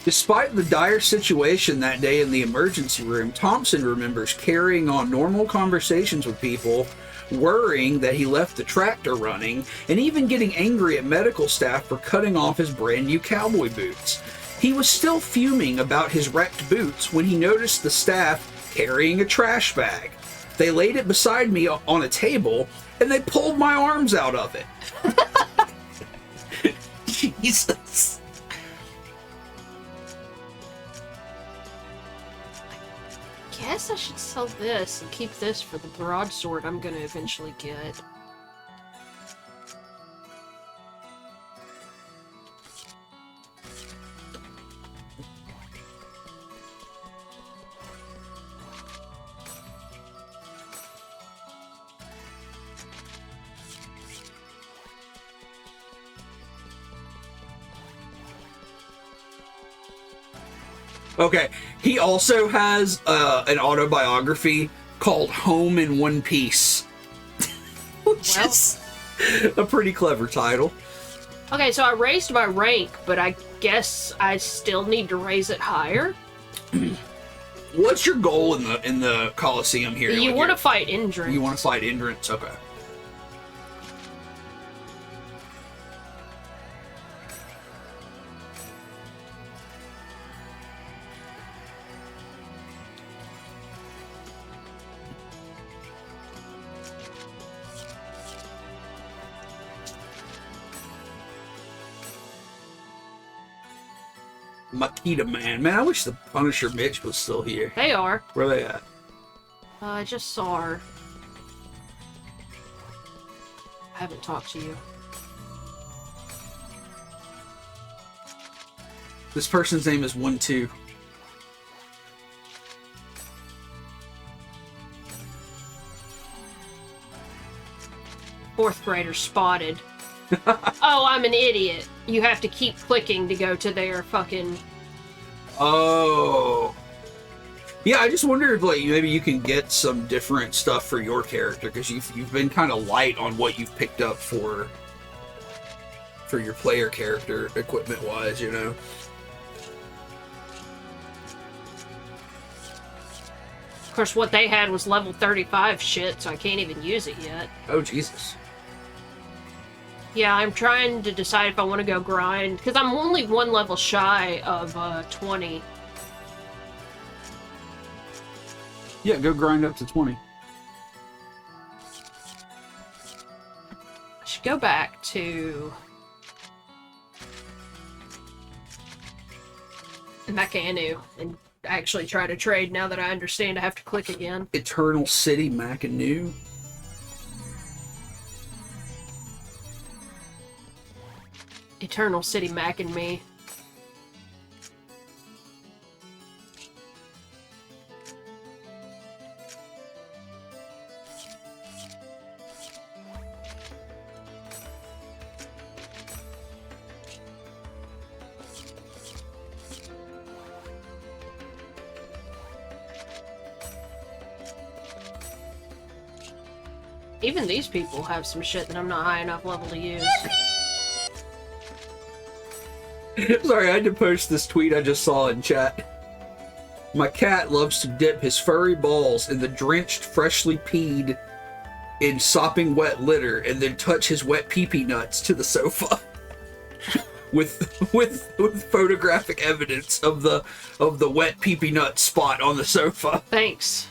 Despite the dire situation that day in the emergency room, Thompson remembers carrying on normal conversations with people, worrying that he left the tractor running, and even getting angry at medical staff for cutting off his brand new cowboy boots. He was still fuming about his wrecked boots when he noticed the staff carrying a trash bag. They laid it beside me on a table, and they pulled my arms out of it. Jesus. Guess I should sell this and keep this for the broadsword I'm gonna eventually get. Okay, he also has an autobiography called Home in One Piece. Which is a pretty clever title. Okay, so I raised my rank, but I guess I still need to raise it higher. What's your goal in the Coliseum here? You want to fight Indra. You want to fight Indrance? Okay. Makita Man. Man, I wish the Punisher Mitch was still here. They are. Where are they at? I just saw her. I haven't talked to you. This person's name is 1-2. Fourth grader spotted. Oh, I'm an idiot. You have to keep clicking to go to their fucking... Oh. Yeah, I just wonder if like maybe you can get some different stuff for your character, because you've been kind of light on what you've picked up for your player character equipment wise, you know. Of course, what they had was level 35 shit, so I can't even use it yet. Oh, Jesus. Yeah, I'm trying to decide if I want to go grind, because I'm only one level shy of 20. Yeah, go grind up to 20. I should go back to Makanu and actually try to trade now that I understand I have to click again. Eternal City Makanu. Eternal City Mac and me. Even these people have some shit that I'm not high enough level to use. Sorry, I had to post this tweet I just saw in chat. My cat loves to dip his furry balls in the drenched, freshly peed in sopping wet litter and then touch his wet pee-pee nuts to the sofa. with photographic evidence of the wet pee-pee nut spot on the sofa. Thanks.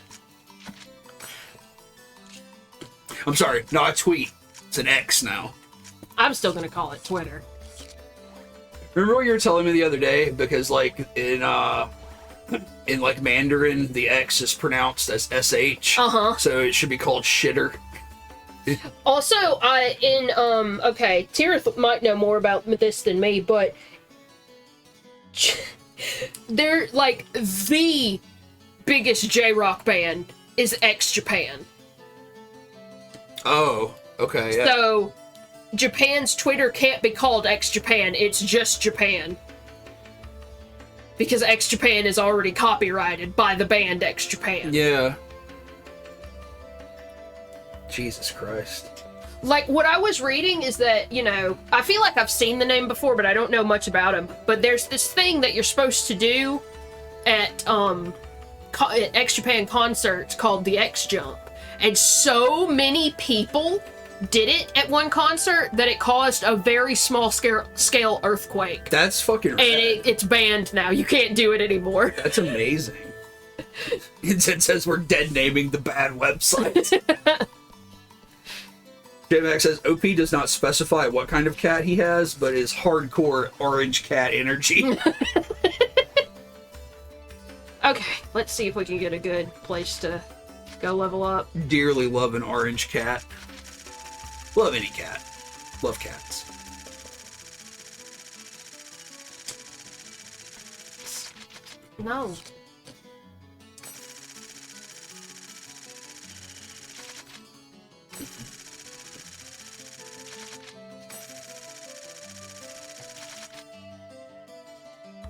I'm sorry, not a tweet. It's an X now. I'm still gonna call it Twitter. Remember what you were telling me the other day? Because like in like Mandarin, the X is pronounced as SH. Uh-huh. So it should be called shitter. Also, okay, Tirith might know more about this than me, but they're like the biggest J-rock band is X Japan. Oh, okay, yeah. So Japan's Twitter can't be called X Japan, it's just Japan. Because X Japan is already copyrighted by the band X Japan. Yeah. Jesus Christ. Like, what I was reading is that, you know, I feel like I've seen the name before, but I don't know much about him. But there's this thing that you're supposed to do at X Japan concerts called the X Jump. And so many people did it at one concert that it caused a very small scale earthquake. That's fucking rad. And it's banned now. You can't do it anymore. That's amazing. It says we're dead naming the bad website. J-Max says, OP does not specify what kind of cat he has, but is hardcore orange cat energy. Okay, let's see if we can get a good place to go level up. Dearly love an orange cat. Love any cat. Love cats. No.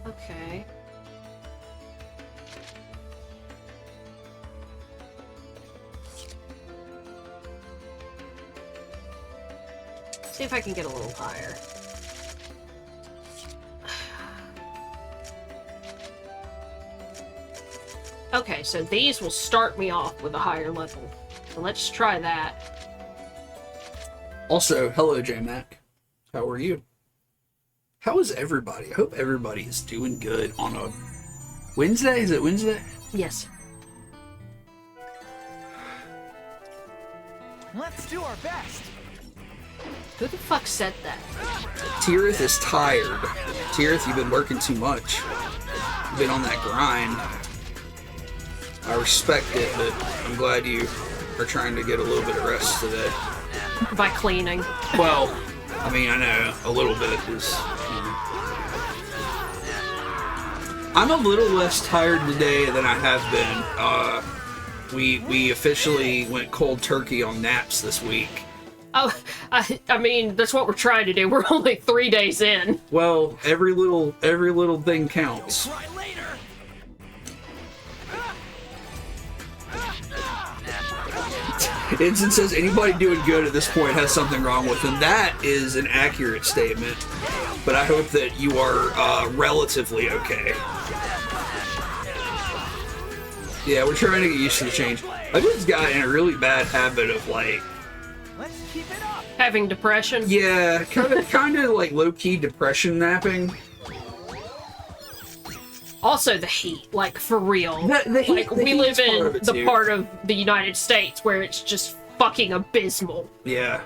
Okay. See if I can get a little higher. Okay, so these will start me off with a higher level. So let's try that. Also, hello, J-Mac. How are you? How is everybody? I hope everybody is doing good on a Wednesday? Is it Wednesday? Yes. Let's do our best. Who the fuck said that? Tirith is tired. Tirith, you've been working too much. You've been on that grind. I respect it, but I'm glad you are trying to get a little bit of rest today. By cleaning. Well, I mean, I know a little bit is. I'm a little less tired today than I have been. We officially went cold turkey on naps this week. Oh, I mean, that's what we're trying to do. We're only 3 days in. Well, every little thing counts. Try later. Ensign says anybody doing good at this point has something wrong with them. That is an accurate statement, but I hope that you are relatively okay. Yeah, we're trying to get used to the change. I just got in a really bad habit of like, Let's keep it up. Having depression. yeah, kind of like low-key depression napping. Also the heat, like for real. The heat- like the we live heat's part in of it, the too. part of the United States where it's just fucking abysmal. Yeah,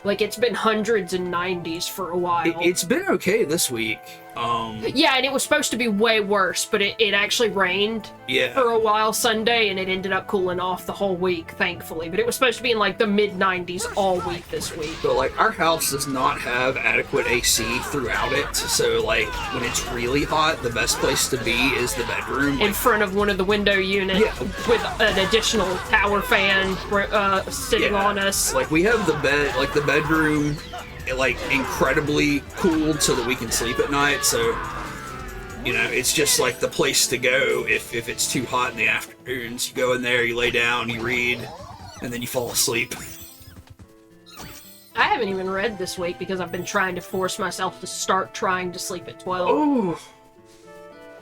Like it's been hundreds and 90s for a while. it's been okay this week. Yeah, and it was supposed to be way worse, but it actually rained Yeah. for a while Sunday, and it ended up cooling off the whole week, thankfully. But it was supposed to be in like the mid-90s all week this week. But like our house does not have adequate AC throughout it, so like when it's really hot, the best place to be is the bedroom. In Like, front of one of the window units Yeah. with an additional tower fan sitting yeah. on us. Like we have the bed, like the bedroom, like incredibly cooled so that we can sleep at night. So you know, it's just like the place to go if it's too hot in the afternoons. You go in there, you lay down, you read, and then you fall asleep. I haven't even read this week because I've been trying to force myself to start trying to sleep at 12. Oh,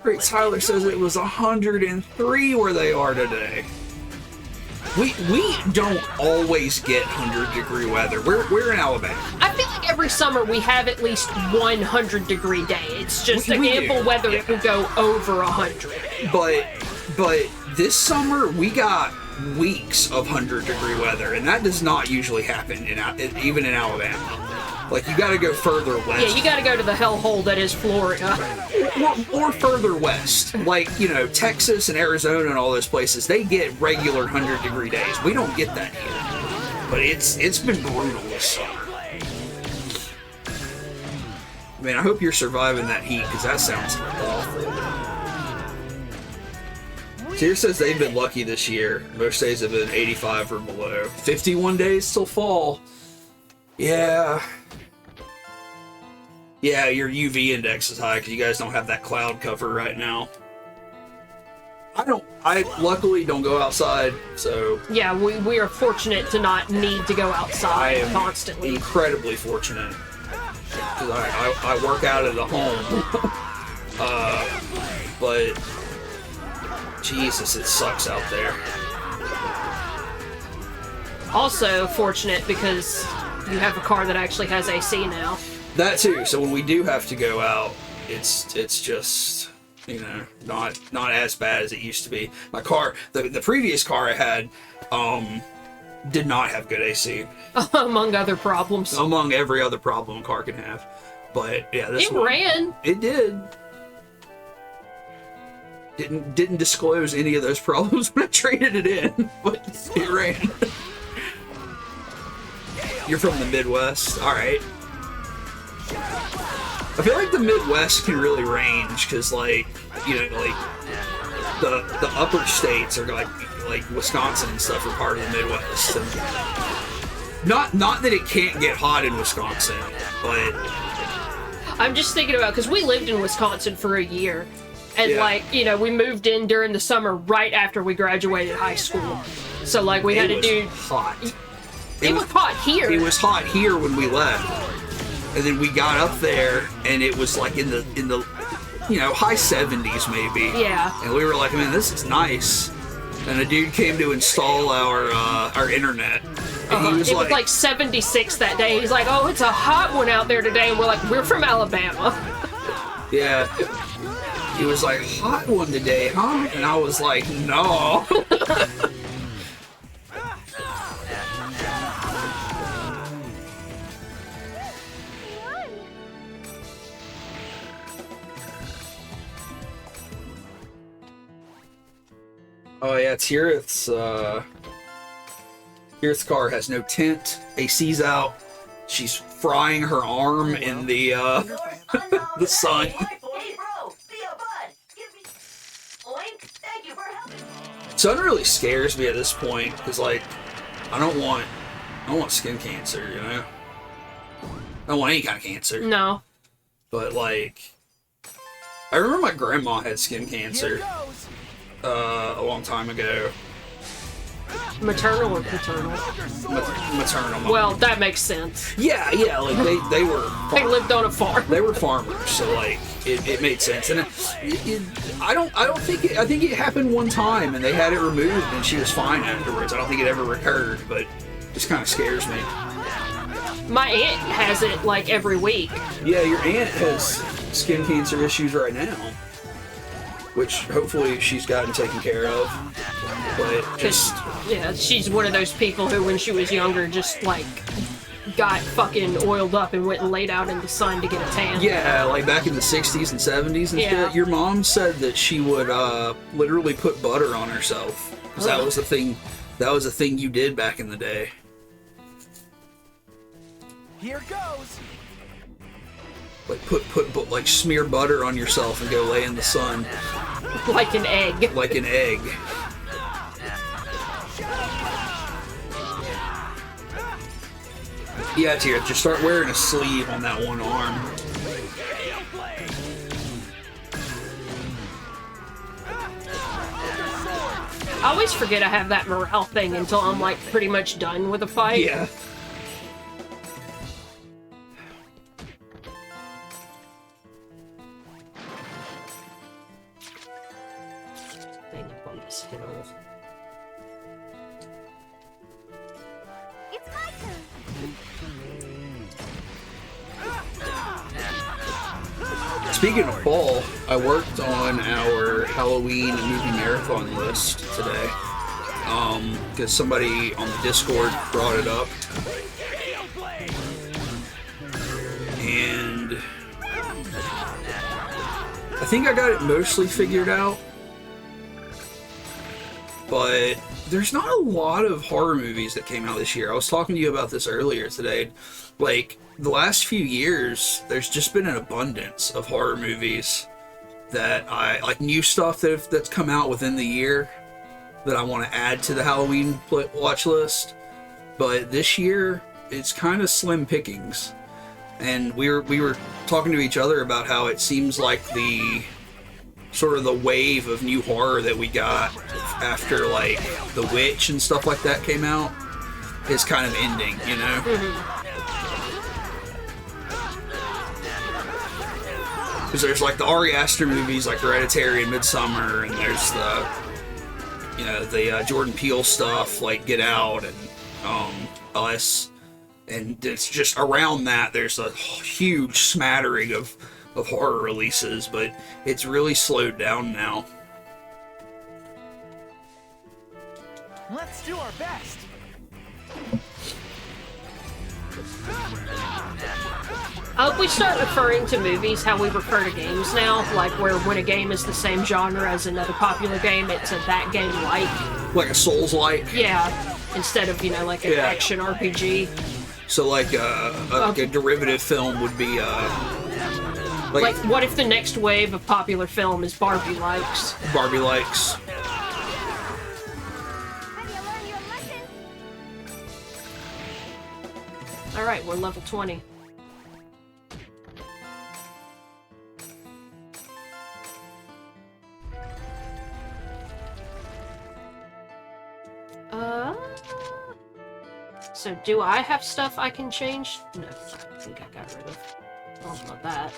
Great Tyler says it was 103 where they are today. We don't always get 100-degree weather. We're in Alabama. I feel like every summer we have at least 100-degree day. It's just a We gamble do, whether yeah. it will go over 100. But this summer we got weeks of 100-degree weather, and that does not usually happen even in Alabama. Like, you got to go further west. Yeah, you gotta go to the hellhole that is Florida. or further west, like, you know, Texas and Arizona and all those places. They get regular 100-degree days. We don't get that here, but it's been brutal this summer. Man, I hope you're surviving that heat, because that sounds awful. Sears says they've been lucky this year. Most days have been 85 or below. 51 days till fall. Yeah. Yeah, your UV index is high because you guys don't have that cloud cover right now. I luckily don't go outside, so... Yeah, we are fortunate to not need to go I outside am constantly. incredibly fortunate. Because I work out at the home. But... Jesus, it sucks out there. Also fortunate because you have a car that actually has AC now. That too. So when we do have to go out, it's just, you know, not as bad as it used to be. My car, the previous car I had, did not have good AC. Among other problems. Among every other problem a car can have. But yeah, this It one, ran. It did. Didn't disclose any of those problems when I traded it in, but it ran. You're from the Midwest, all right. I feel like the Midwest can really range because, like, you know, like the upper states are like Wisconsin and stuff are part of the Midwest. And not that it can't get hot in Wisconsin, but I'm just thinking about, because we lived in Wisconsin for a year. And, Yeah. like, you know, we moved in during the summer right after we graduated high school. So, like, we had to do... hot. It was hot here. It was hot here when we left, and then we got up there, and it was like in the you know, high 70s maybe. Yeah. And we were like, man, this is nice. And a dude came to install our internet. And he was It was like 76 that day. He's like, oh, it's a hot one out there today. And we're like, we're from Alabama. yeah. He was like, hot one today, huh? And I was like, no. Oh yeah, Tirith's car has no tint. AC's out. She's frying her arm in the the sun. Hey, bro, be a bud. Give me... Oink, thank you for helping. Sun really scares me at this point because, like, I don't want skin cancer, you know. I don't want any kind of cancer. No. But, like, I remember my grandma had skin cancer a long time ago. Maternal or paternal? Maternal. Well, that makes sense. Yeah, like they were. They lived on a farm. They were farmers, so like it made sense. And I think it happened one time, and they had it removed, and she was fine afterwards. I don't think it ever recurred, but it just kind of scares me. My aunt has it like every week. Yeah, your aunt has skin cancer issues right now, which hopefully she's gotten taken care of. But just Yeah, she's one of those people who, when she was younger, just like got fucking oiled up and went and laid out in the sun to get a tan. yeah, like back in the 60s and 70s and Yeah. shit. Your mom said that she would literally put butter on herself, 'cause that was the thing. That was a thing you did back in the day. Here goes. Like put like smear butter on yourself and go lay in the sun Like an egg. like an egg. Yeah, Tira, just start wearing a sleeve on that one arm. I always forget I have that morale thing until I'm like pretty much done with a fight. Yeah. up on this hill. It's my turn. Speaking of fall, I worked on our Halloween movie marathon list today. Because somebody on the Discord brought it up. And I think I got it mostly figured out. But there's not a lot of horror movies that came out this year. I was talking to you about this earlier today. Like, the last few years, there's just been an abundance of horror movies that I like, new stuff that's come out within the year that I want to add to the Halloween watch list. But this year, it's kind of slim pickings. And we were talking to each other about how it seems like the sort of the wave of new horror that we got after like The Witch and stuff like that came out is kind of ending, you know? Because there's like the Ari Aster movies like Hereditary and Midsommar, and there's the, you know, the Jordan Peele stuff like Get Out and Us, and it's just around that there's a huge smattering of horror releases, but it's really slowed down now. Let's do our best. I hope we start referring to movies how we refer to games now, like where when a game is the same genre as another popular game, it's a that game like a Souls-like. Yeah, instead of, you know, like an action RPG. So like a derivative film would be like what if the next wave of popular film is Barbie likes? Barbie likes. Have you learned your lesson? All right, we're level 20. So do I have stuff I can change? No, I think I got rid of all of that.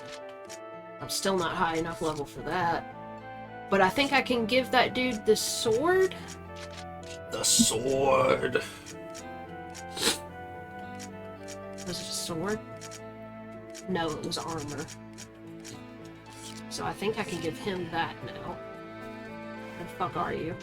I'm still not high enough level for that. But I think I can give that dude the sword? The sword. Was it a sword? No, it was armor. So I think I can give him that now. Where the fuck are you?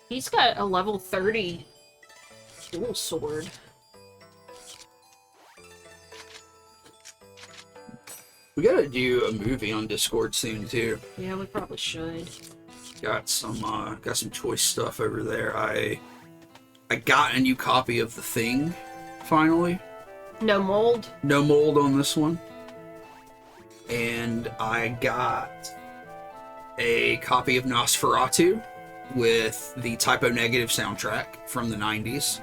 He's got a level 30 dual sword. We gotta do a movie on Discord soon too. Yeah, we probably should. Got some choice stuff over there. I got a new copy of The Thing, finally. No mold? No mold on this one. And I got a copy of Nosferatu with the Typo Negative soundtrack from the 90s.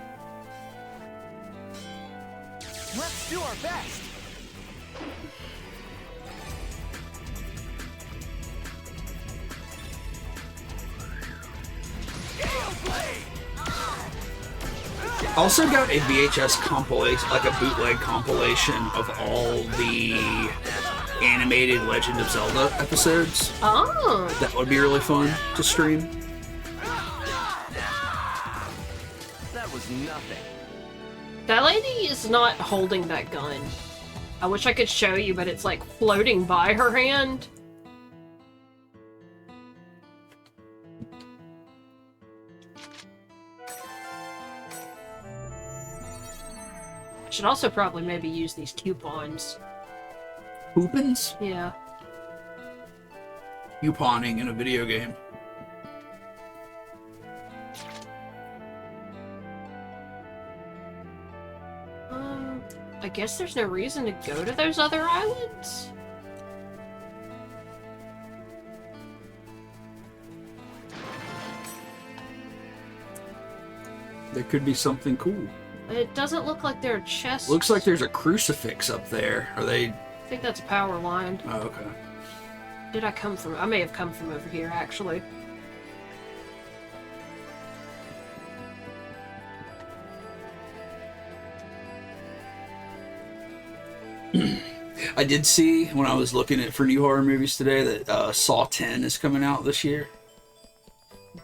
Let's do our best. Also got a VHS compilation, like a bootleg compilation of all the animated Legend of Zelda episodes. Oh! That would be really fun to stream. That was nothing. That lady is not holding that gun. I wish I could show you, but it's like floating by her hand. Should also probably maybe use these coupons. Coupons? Yeah. Couponing in a video game. I guess there's no reason to go to those other islands? There could be something cool. It doesn't look like there are chests. Looks like there's a crucifix up there. Are they think that's a power line. Oh, okay. Did I come from? I may have come from over here, actually. I did see when I was looking at for new horror movies today that Saw 10 is coming out this year.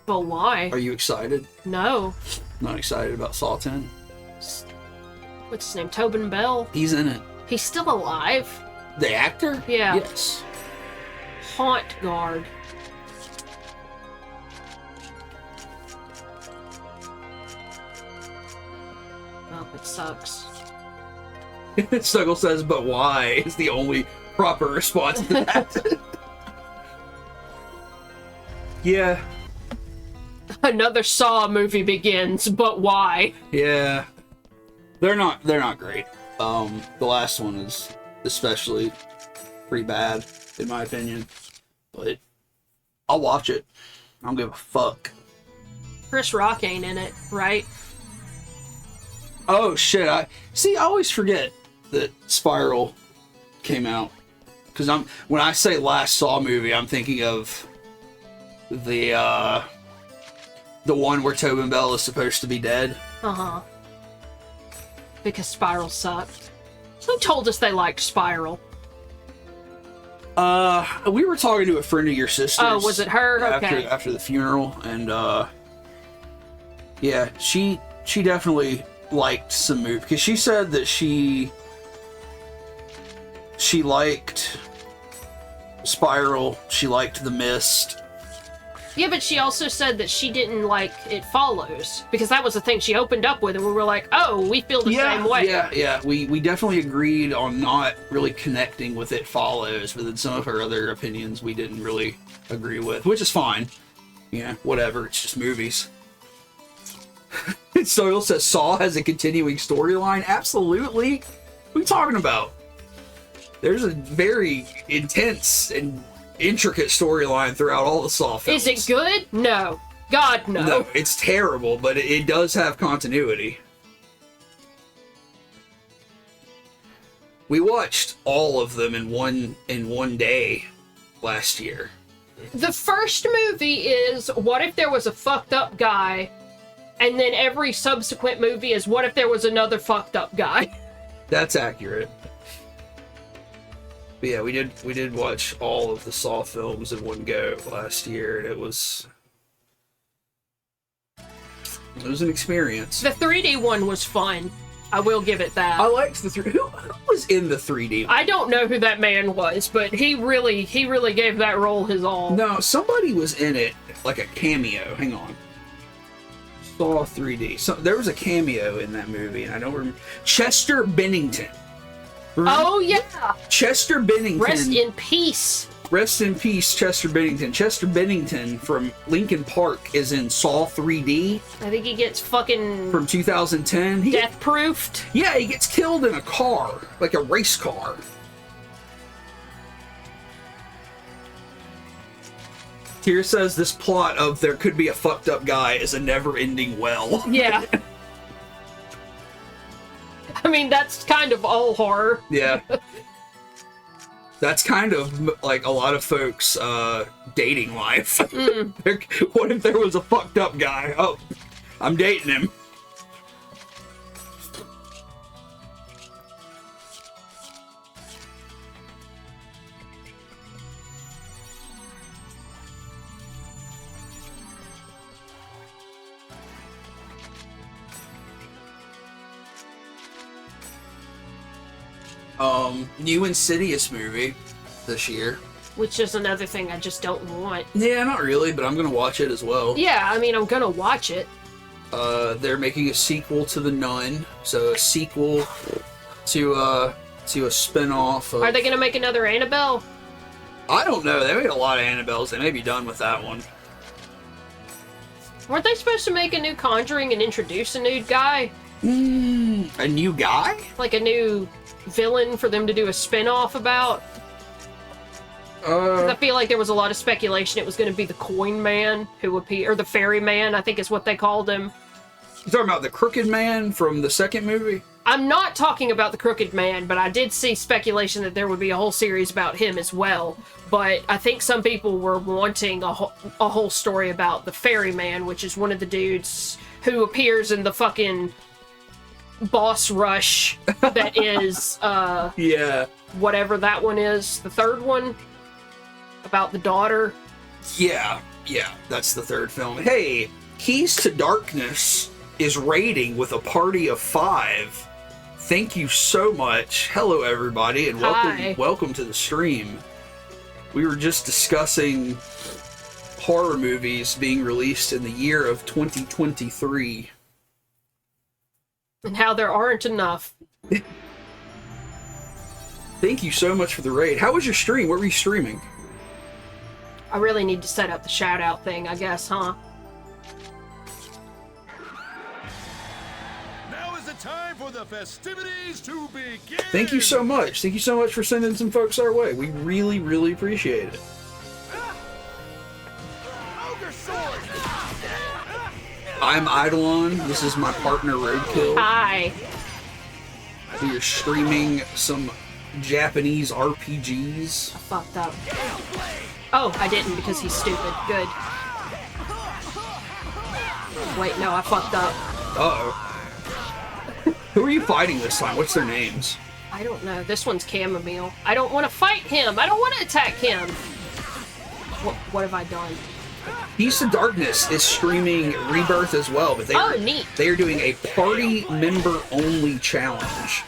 But why? Are you excited? No. Not excited about Saw 10? What's his name? Tobin Bell? He's in it. He's still alive? The actor? Yeah. Yes. Haunt Guard. Oh, it sucks. Snuggle says, but why is the only proper response to that. Yeah. Another Saw movie begins, but why? Yeah. They're not great. The last one is especially pretty bad, in my opinion. But I'll watch it. I don't give a fuck. Chris Rock ain't in it, right? Oh shit, I always forget that Spiral came out. Because when I say last Saw movie, I'm thinking of the one where Tobin Bell is supposed to be dead. Uh-huh. Because Spiral sucked. Who told us they liked Spiral? We were talking to a friend of your sister's. Oh, was it her? Okay. After the funeral, and yeah, she definitely liked some movies because she said that she liked Spiral, she liked The Mist. Yeah, but she also said that she didn't like It Follows, because that was the thing she opened up with, and we were like, oh, we feel the same way. Yeah. We definitely agreed on not really connecting with It Follows, but then some of her other opinions we didn't really agree with, which is fine. Yeah, whatever, it's just movies. Soil says Saw has a continuing storyline. Absolutely. What are you talking about? There's a very intense and intricate storyline throughout all the Saw films. Is it good? No. God, no. No, it's terrible, but it does have continuity. We watched all of them in one day last year. The first movie is, what if there was a fucked up guy, and then every subsequent movie is, what if there was another fucked up guy? That's accurate. But yeah, we did watch all of the Saw films in one go last year, and it was an experience. The 3D one was fun. I will give it that. I liked the who was in the 3D? I don't know who that man was, but he really gave that role his all. No, somebody was in it, like a cameo. Hang on. Saw 3D. So there was a cameo in that movie, and I don't remember. Chester Bennington. Remember? Oh yeah. Chester Bennington. Rest in peace. Rest in peace, Chester Bennington. Chester Bennington from Linkin Park is in Saw 3D. I think he gets fucking from 2010. Death-proofed. Yeah, he gets killed in a car, like a race car. Tyr says this plot of there could be a fucked up guy is a never-ending well. Yeah. I mean, that's kind of all horror. Yeah. That's kind of like a lot of folks' dating life. What if there was a fucked up guy? Oh, I'm dating him. New Insidious movie this year. Which is another thing I just don't want. Yeah, not really, but I'm gonna watch it as well. Yeah, I mean, I'm gonna watch it. They're making a sequel to The Nun, so a sequel to a spin-off of... Are they gonna make another Annabelle? I don't know. They made a lot of Annabelles. They may be done with that one. Weren't they supposed to make a new Conjuring and introduce a new guy? A new guy? Like a new villain for them to do a spin-off about? 'Cause I feel like there was a lot of speculation it was going to be the Coin Man who appeared, or the Fairy Man, I think is what they called him. You talking about the Crooked Man from the second movie? I'm not talking about the Crooked Man, but I did see speculation that there would be a whole series about him as well. But I think some people were wanting a whole story about the Ferryman, which is one of the dudes who appears in the fucking boss rush that is, Yeah. whatever that one is. The third one? About the daughter? Yeah, that's the third film. Hey, Keys to Darkness is raiding with a party of 5. Thank you so much. Hello, everybody, and Hi. welcome to the stream. We were just discussing horror movies being released in the year of 2023. And how there aren't enough. Thank you so much for the raid. How was your stream? What were you streaming? I really need to set up the shout-out thing, I guess, huh? Now is the time for the festivities to begin. Thank you so much. Thank you so much for sending some folks our way. We really, really appreciate it. Ogre sword! I'm Eidolon. This is my partner, Roadkill. Hi. We are streaming some Japanese RPGs. I fucked up. Oh, I didn't because he's stupid. Good. Wait, no, I fucked up. Uh-oh. Who are you fighting this time? What's their names? I don't know. This one's Chamomile. I don't want to fight him. I don't want to attack him. What have I done? Keys to Darkness is streaming Rebirth as well, but Neat. they are doing a party member only challenge.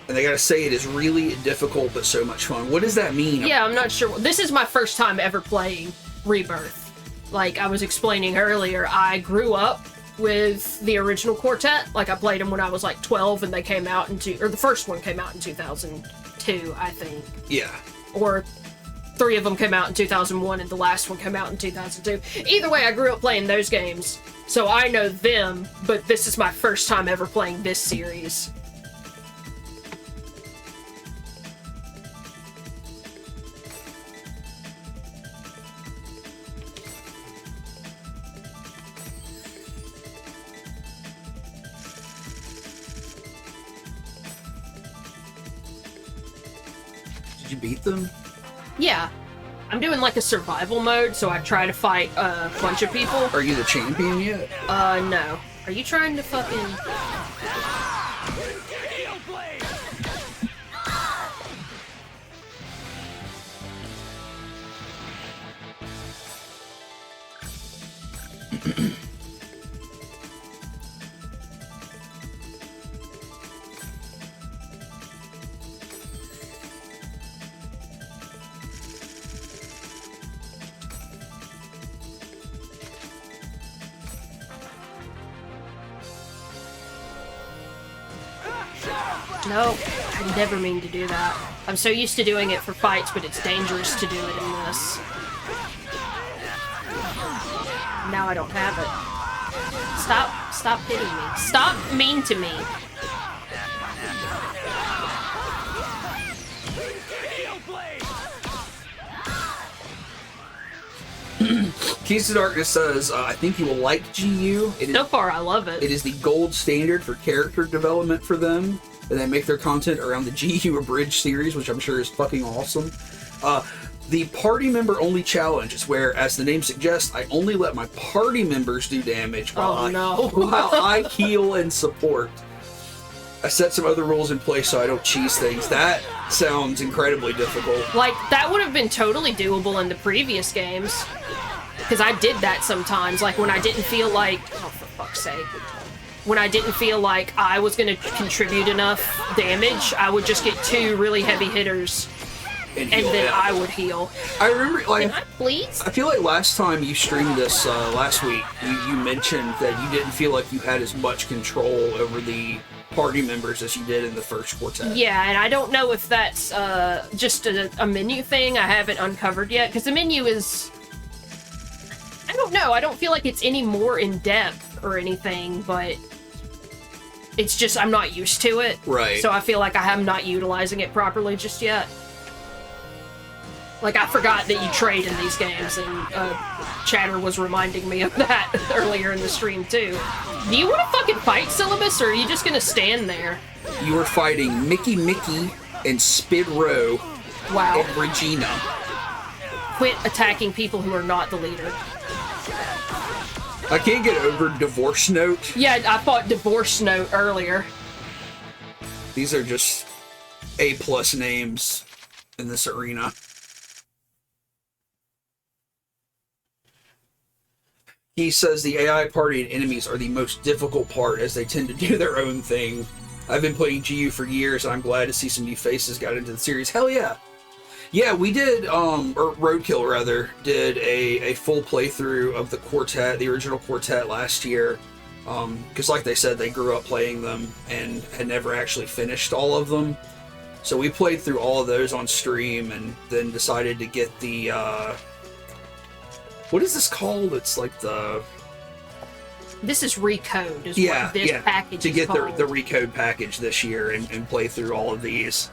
And they gotta say it is really difficult but so much fun. What does that mean? Yeah, I'm not sure. This is my first time ever playing Rebirth. Like I was explaining earlier, I grew up with the original Quartet. Like I played them when I was like 12 and they came out or the first one came out in 2002, I think. Yeah. Or 3 of them came out in 2001 and the last one came out in 2002. Either way, I grew up playing those games. So I know them, but this is my first time ever playing this series. Did you beat them? Yeah. I'm doing like a survival mode, so I try to fight a bunch of people. Are you the champion yet? No. Are you trying to fucking... No, I never mean to do that. I'm so used to doing it for fights, but it's dangerous to do it in this. Now I don't have it. Stop hitting me. Stop mean to me. Keys to Darkness says, I think you will like GU. So far, I love it. It is the gold standard for character development for them, and they make their content around the GU Abridged series, which I'm sure is fucking awesome. The party member only challenge is where, as the name suggests, I only let my party members do damage while while I heal and support. I set some other rules in place so I don't cheese things. That sounds incredibly difficult. Like, that would have been totally doable in the previous games. Because I did that sometimes, like when I didn't feel like... Oh, for fuck's sake. When I didn't feel like I was going to contribute enough damage, I would just get 2 really heavy hitters, and then I would heal. I remember, like... Can I please? I feel like last time you streamed this, last week, you mentioned that you didn't feel like you had as much control over the party members as you did in the first Quartet. Yeah, and I don't know if that's just a menu thing I haven't uncovered yet, because the menu is... I don't know, I don't feel like it's any more in-depth or anything, but it's just I'm not used to it. Right. So I feel like I am not utilizing it properly just yet. Like, I forgot that you trade in these games, and Chatter was reminding me of that earlier in the stream, too. Do you want to fucking fight, Syllabus, or are you just gonna stand there? You are fighting Mickey and Spid Row Wow. and Regina. Quit attacking people who are not the leader. I can't get over Divorce Note. Yeah, I fought Divorce Note earlier. These are just A+ names in this arena. He says the AI party and enemies are the most difficult part as they tend to do their own thing. I've been playing GU for years and I'm glad to see some new faces got into the series. Hell yeah. Yeah, we did, or Roadkill rather, did a full playthrough of the quartet, the original quartet last year. Because like they said, they grew up playing them and had never actually finished all of them. So we played through all of those on stream and then decided to get the, what is this called? It's like the... This is Recode, is Yeah, what this yeah, package to is get called. the Recode package this year and play through all of these.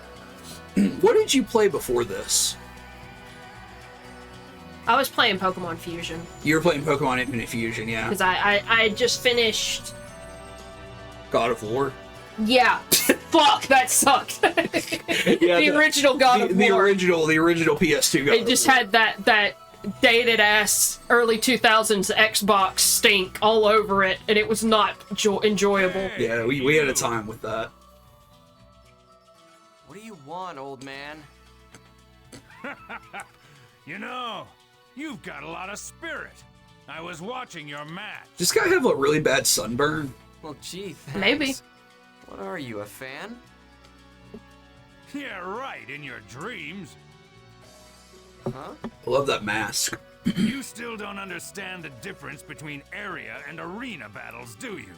What did you play before this? I was playing Pokemon Fusion. You were playing Pokemon Infinite Fusion, yeah. Because I just finished... God of War. Yeah. Fuck, that sucked. The original God of the War. original PS2 God It of just War. had that dated ass early 2000s Xbox stink all over it, and it was not enjoyable. Yeah, we had a time with that. What do you want, old man? You know, you've got a lot of spirit. I was watching your match. Does this guy have a really bad sunburn? Well, gee, thanks. Maybe. What are you, a fan? Yeah, right, in your dreams. Huh? I love that mask. You still don't understand the difference between area and arena battles, do you?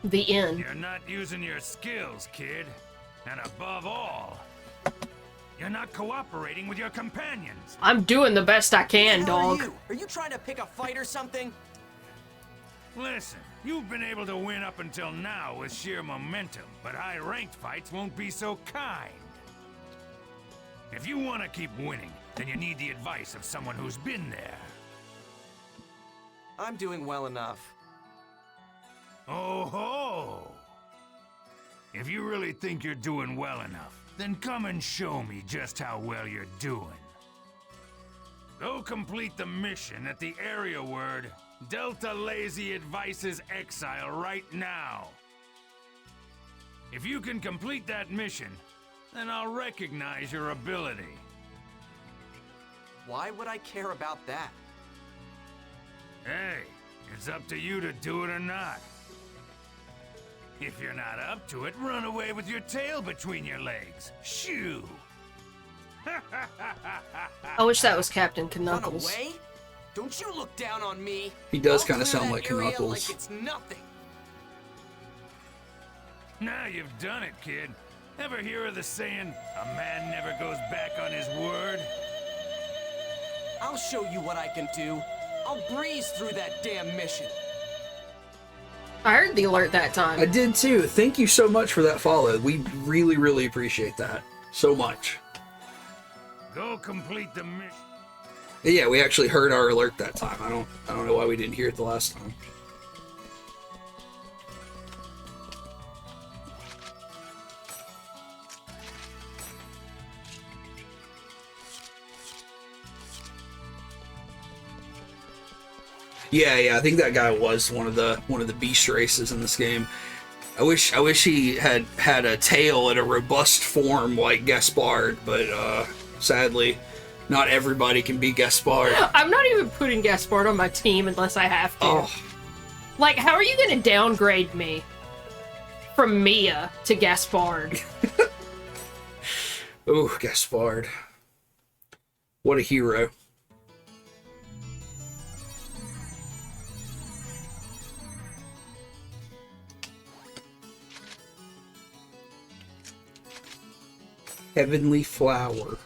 The end. You're not using your skills, kid. And above all, you're not cooperating with your companions. I'm doing the best I can, Who are dog. you? Are you trying to pick a fight or something? Listen, you've been able to win up until now with sheer momentum, but high-ranked fights won't be so kind. If you want to keep winning, then you need the advice of someone who's been there. I'm doing well enough. Oh ho! If you really think you're doing well enough, then come and show me just how well you're doing. Go complete the mission at the area word Delta Lazy Advices Exile right now. If you can complete that mission, then I'll recognize your ability. Why would I care about that? Hey, it's up to you to do it or not. If you're not up to it, run away with your tail between your legs. Shoo! I wish that was Captain Run Knuckles. away? Don't you look down on me. He does I'll kinda clear sound that like area Knuckles. like it's nothing. Now you've done it, kid. Ever hear of the saying, a man never goes back on his word? I'll show you what I can do. I'll breeze through that damn mission. I heard the alert that time. I did too. Thank you so much for that follow. We really, really appreciate that. So much. Go complete the mission. Yeah, we actually heard our alert that time. I don't know why we didn't hear it the last time. Yeah, I think that guy was one of the beast races in this game. I wish he had a tail in a robust form like Gaspard, but sadly, not everybody can be Gaspard. I'm not even putting Gaspard on my team unless I have to. Oh, Like, how are you gonna downgrade me from Mia to Gaspard? ooh, Gaspard. What a hero. Heavenly Flower.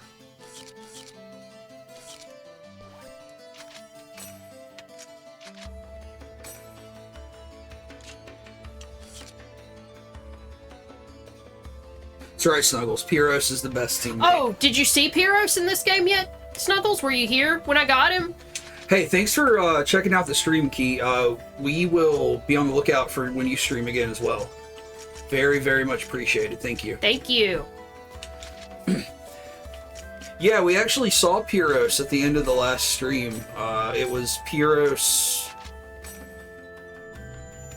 That's right, Snuggles. Pyros is the best team. Oh, did you see Pyros in this game yet? Snuggles, were you here when I got him? Hey, thanks for checking out the stream, Key. We will be on the lookout for when you stream again as well. Very, very much appreciated. Thank you. Thank you. Yeah, we actually saw Pyros at the end of the last stream. It was Pyros...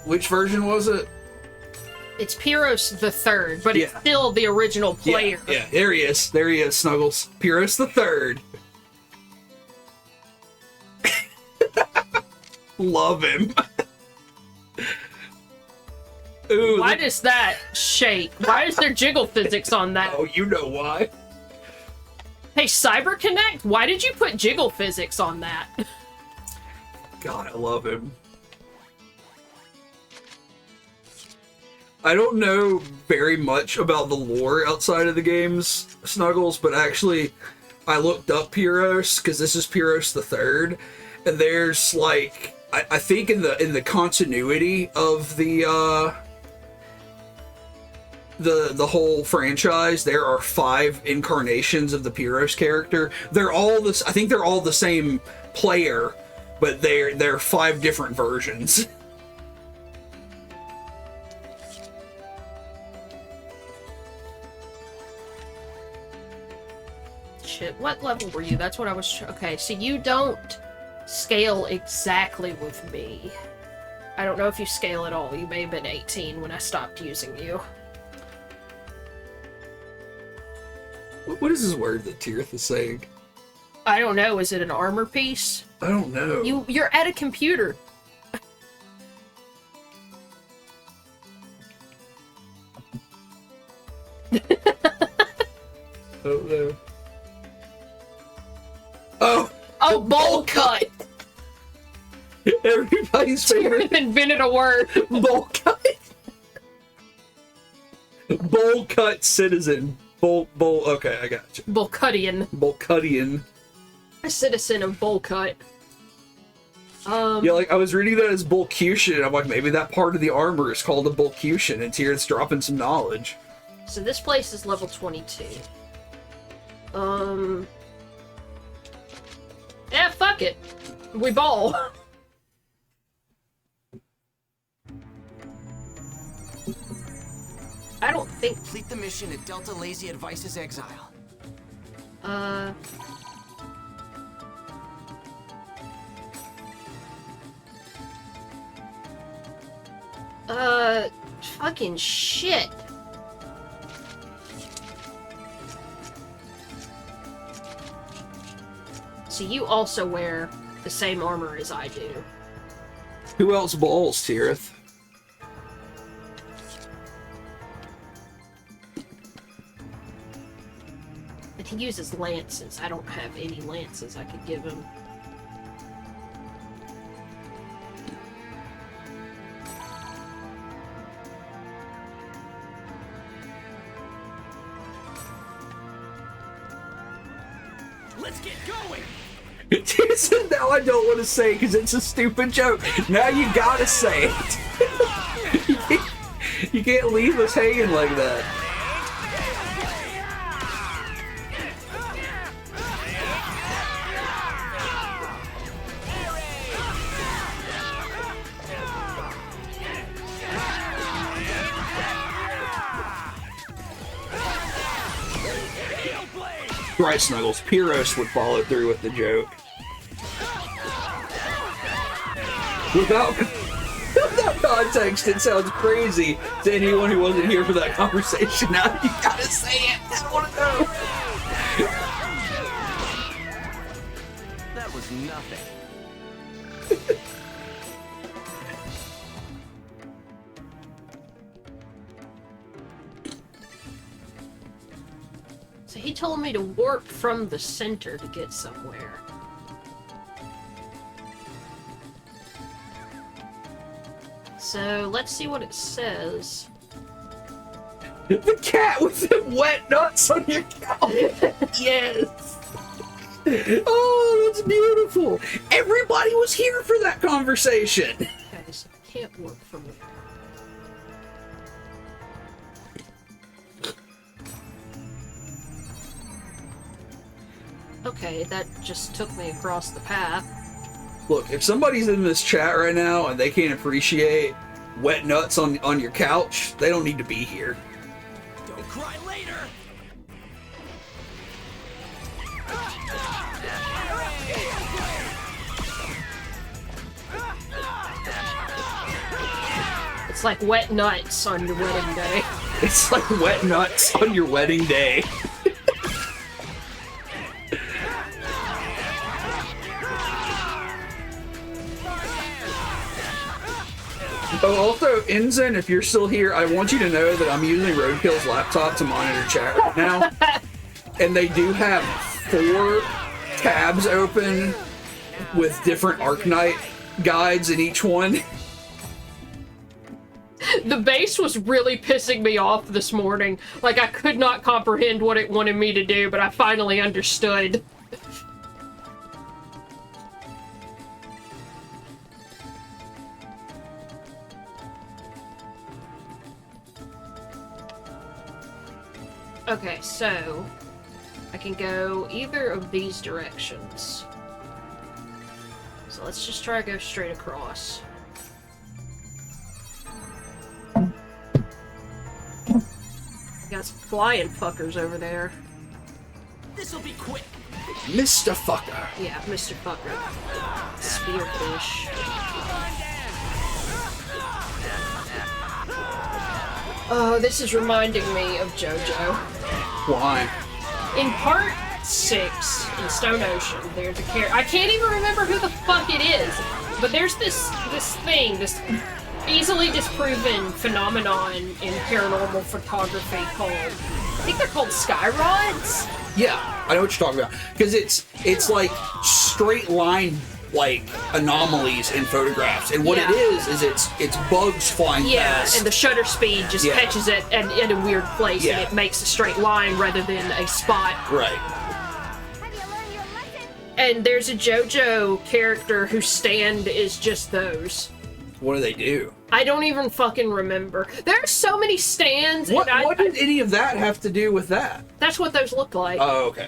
Which version was it? It's Pyros the Third, but it's Yeah. still the original player. Yeah, there he is. There he is, Snuggles. Pyros the Third. Love him. Ooh, Why does that shake? Why is there jiggle physics on that? Oh, you know why. Hey, CyberConnect, why did you put jiggle physics on that? God, I love him. I don't know very much about the lore outside of the games, Snuggles, but actually, I looked up Pyros, because this is Pyros the Third, and there's, like, I think in the continuity of the whole franchise, there are 5 incarnations of the Pyros character. They're all this. I think they're all the same player, but they're 5 different versions. Shit, what level were you? That's what I was... Okay, so you don't scale exactly with me. I don't know if you scale at all. You may have been 18 when I stopped using you. What is this word that Tirith is saying? I don't know. Is it an armor piece? I don't know. You're at a computer. Oh no. Oh! Oh, bowl cut! Everybody's favorite Invented a word. bowl cut. Bowl cut citizen. Bowl. Okay, I got you. Bolcutian. Bolcutian. A citizen of Bolcut. Yeah, like I was reading that as Bolcution, and I'm like, maybe that part of the armor is called a Bolcution, and Tirith's dropping some knowledge. So this place is level 22. Yeah, fuck it. We ball. I don't think... Complete the mission at Delta Lazy Advice's exile. Fucking shit. So you also wear the same armor as I do. Who else balls, Tirith? But he uses lances. I don't have any lances I could give him. Let's get going! Now I don't want to say because it's a stupid joke. Now you gotta say it. You can't leave us hanging like that. Right, Snuggles. Pyros would follow through with the joke. Without context, it sounds crazy to anyone who wasn't here for that conversation. Now you gotta say it. I don't want to know. That was nothing. So he told me to warp from the center to get somewhere. So let's see what it says. The cat with the wet nuts on your couch. Yes. Oh, that's beautiful. Everybody was here for that conversation. Okay, so I can't warp from there. Okay, that just took me across the path. Look, if somebody's in this chat right now and they can't appreciate wet nuts on your couch, they don't need to be here. Don't cry later. It's like wet nuts on your wedding day. It's like wet nuts on your wedding day. Oh, also, Enzen, if you're still here, I want you to know that I'm using Roadkill's laptop to monitor chat right now. And they do have 4 tabs open with different Arknight guides in each one. The base was really pissing me off this morning. Like, I could not comprehend what it wanted me to do, but I finally understood. Okay, so I can go either of these directions. So let's just try to go straight across. Got some flying fuckers over there. This'll be quick. Mr. Fucker. Yeah, Mr. Fucker. Spearfish. Oh, this is reminding me of JoJo. Why? In part 6 in Stone Ocean, there's a character. I can't even remember who the fuck it is, but there's this thing, this easily disproven phenomenon in paranormal photography called, I think they're called sky rods. Yeah, I know what you're talking about. Because it's like straight line like anomalies in photographs, and what it is it's bugs flying past. And the shutter speed just catches it and in a weird place, and it makes a straight line rather than a spot. Right. Have you learned your lesson? And there's a JoJo character whose stand is just those. What do they do? I don't even fucking remember. There are so many stands. What and did any of that have to do with that? That's what those look like. Oh, okay.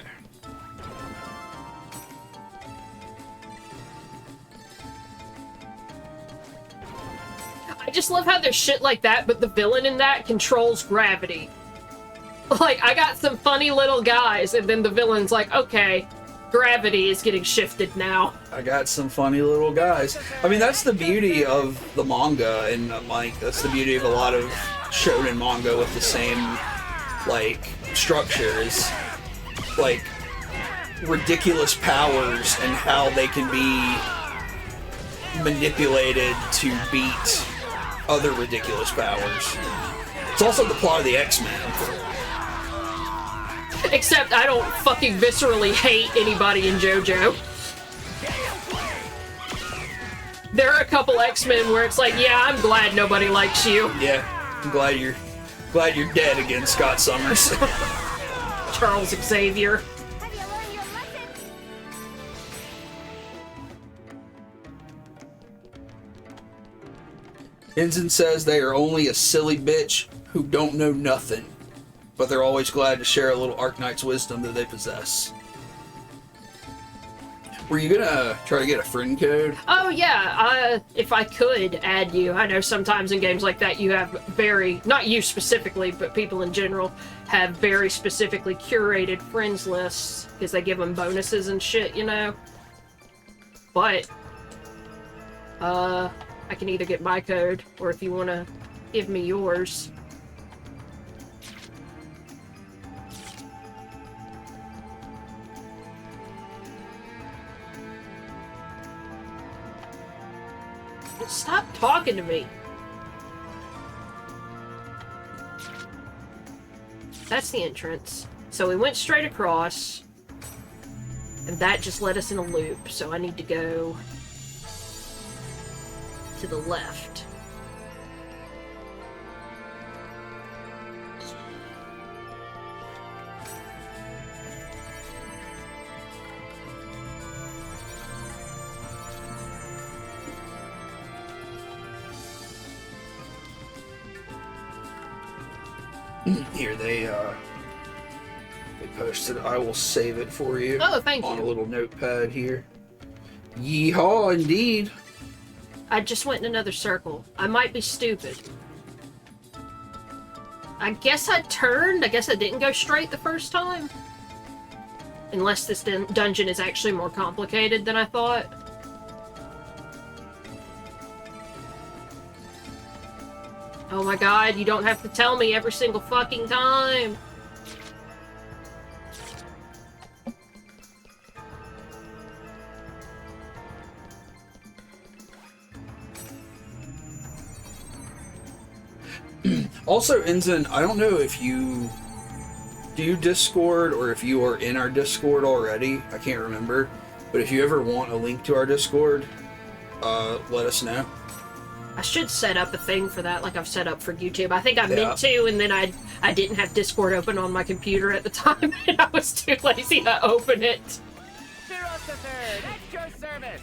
I just love how there's shit like that, but the villain in that controls gravity. Like, I got some funny little guys, and then the villain's like, okay, gravity is getting shifted now. I got some funny little guys. I mean, that's the beauty of the manga, and like, that's the beauty of a lot of shonen manga with the same, like, structures. Like, ridiculous powers and how they can be manipulated to beat other ridiculous powers. It's also the plot of the X-Men. Except I don't fucking viscerally hate anybody in JoJo. There are a couple X-Men where it's like, yeah, I'm glad nobody likes you. Yeah, I'm glad you're dead again, Scott Summers. Charles Xavier. Have you learned your lesson? Ensign says they are only a silly bitch who don't know nothing, but they're always glad to share a little Arknight's wisdom that they possess. Were you gonna try to get a friend code? Oh yeah, if I could add you. I know sometimes in games like that you have very, not you specifically, but people in general have very specifically curated friends lists because they give them bonuses and shit, you know? But, I can either get my code, or if you want to give me yours. Stop talking to me. That's the entrance. So we went straight across, and that just led us in a loop, so I need to go to the left. Here, they posted. I will save it for you. Oh, thank on you. a little notepad here. Yeehaw, indeed. I just went in another circle. I might be stupid. I guess I turned. I guess I didn't go straight the first time. Unless this dungeon is actually more complicated than I thought. Oh my god, you don't have to tell me every single fucking time. Also, Ensign, I don't know if you do Discord or if you are in our Discord already. I can't remember. But if you ever want a link to our Discord, let us know. I should set up a thing for that like I've set up for YouTube. I think I meant to, and then I didn't have Discord open on my computer at the time, and I was too lazy to open it. Zeros the third, at your service.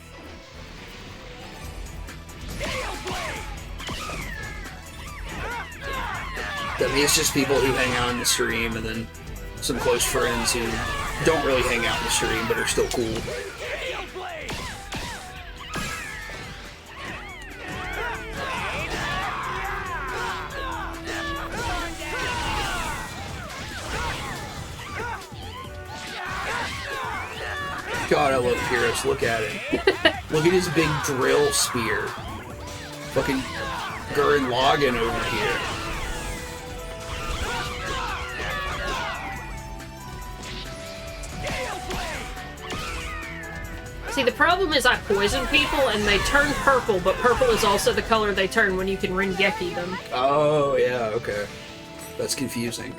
I mean, it's just people who hang out in the stream, and then some close friends who don't really hang out in the stream but are still cool. God, I love Heroes. Look at him. Look at his big drill spear. Fucking Gurren Lagann over here. See, the problem is I poison people and they turn purple, but purple is also the color they turn when you can Ringeki them. Oh, yeah, okay. That's confusing.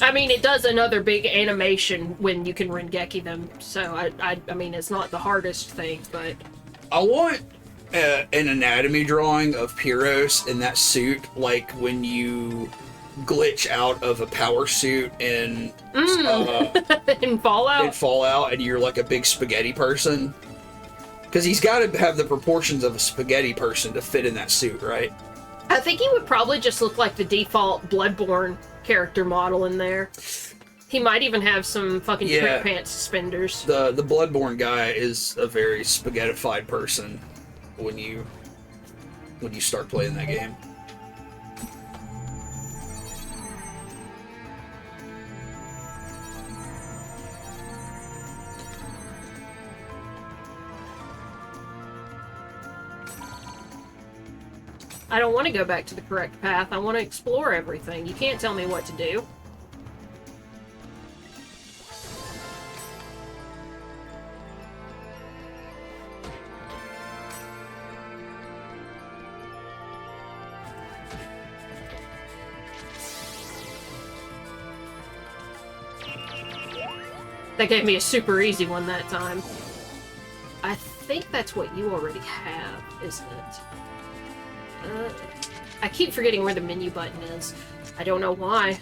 I mean, it does another big animation when you can Ringeki them, so I mean, it's not the hardest thing, but... I want an anatomy drawing of Pyros in that suit, like when you glitch out of a power suit in in Fallout, and you're like a big spaghetti person. Because he's got to have the proportions of a spaghetti person to fit in that suit, right? I think he would probably just look like the default Bloodborne character model in there. He might even have some fucking trick pants suspenders. The Bloodborne guy is a very spaghettified person when you start playing that game. I don't want to go back to the correct path. I want to explore everything. You can't tell me what to do. That gave me a super easy one that time. I think that's what you already have, isn't it? I keep forgetting where the menu button is. I don't know why.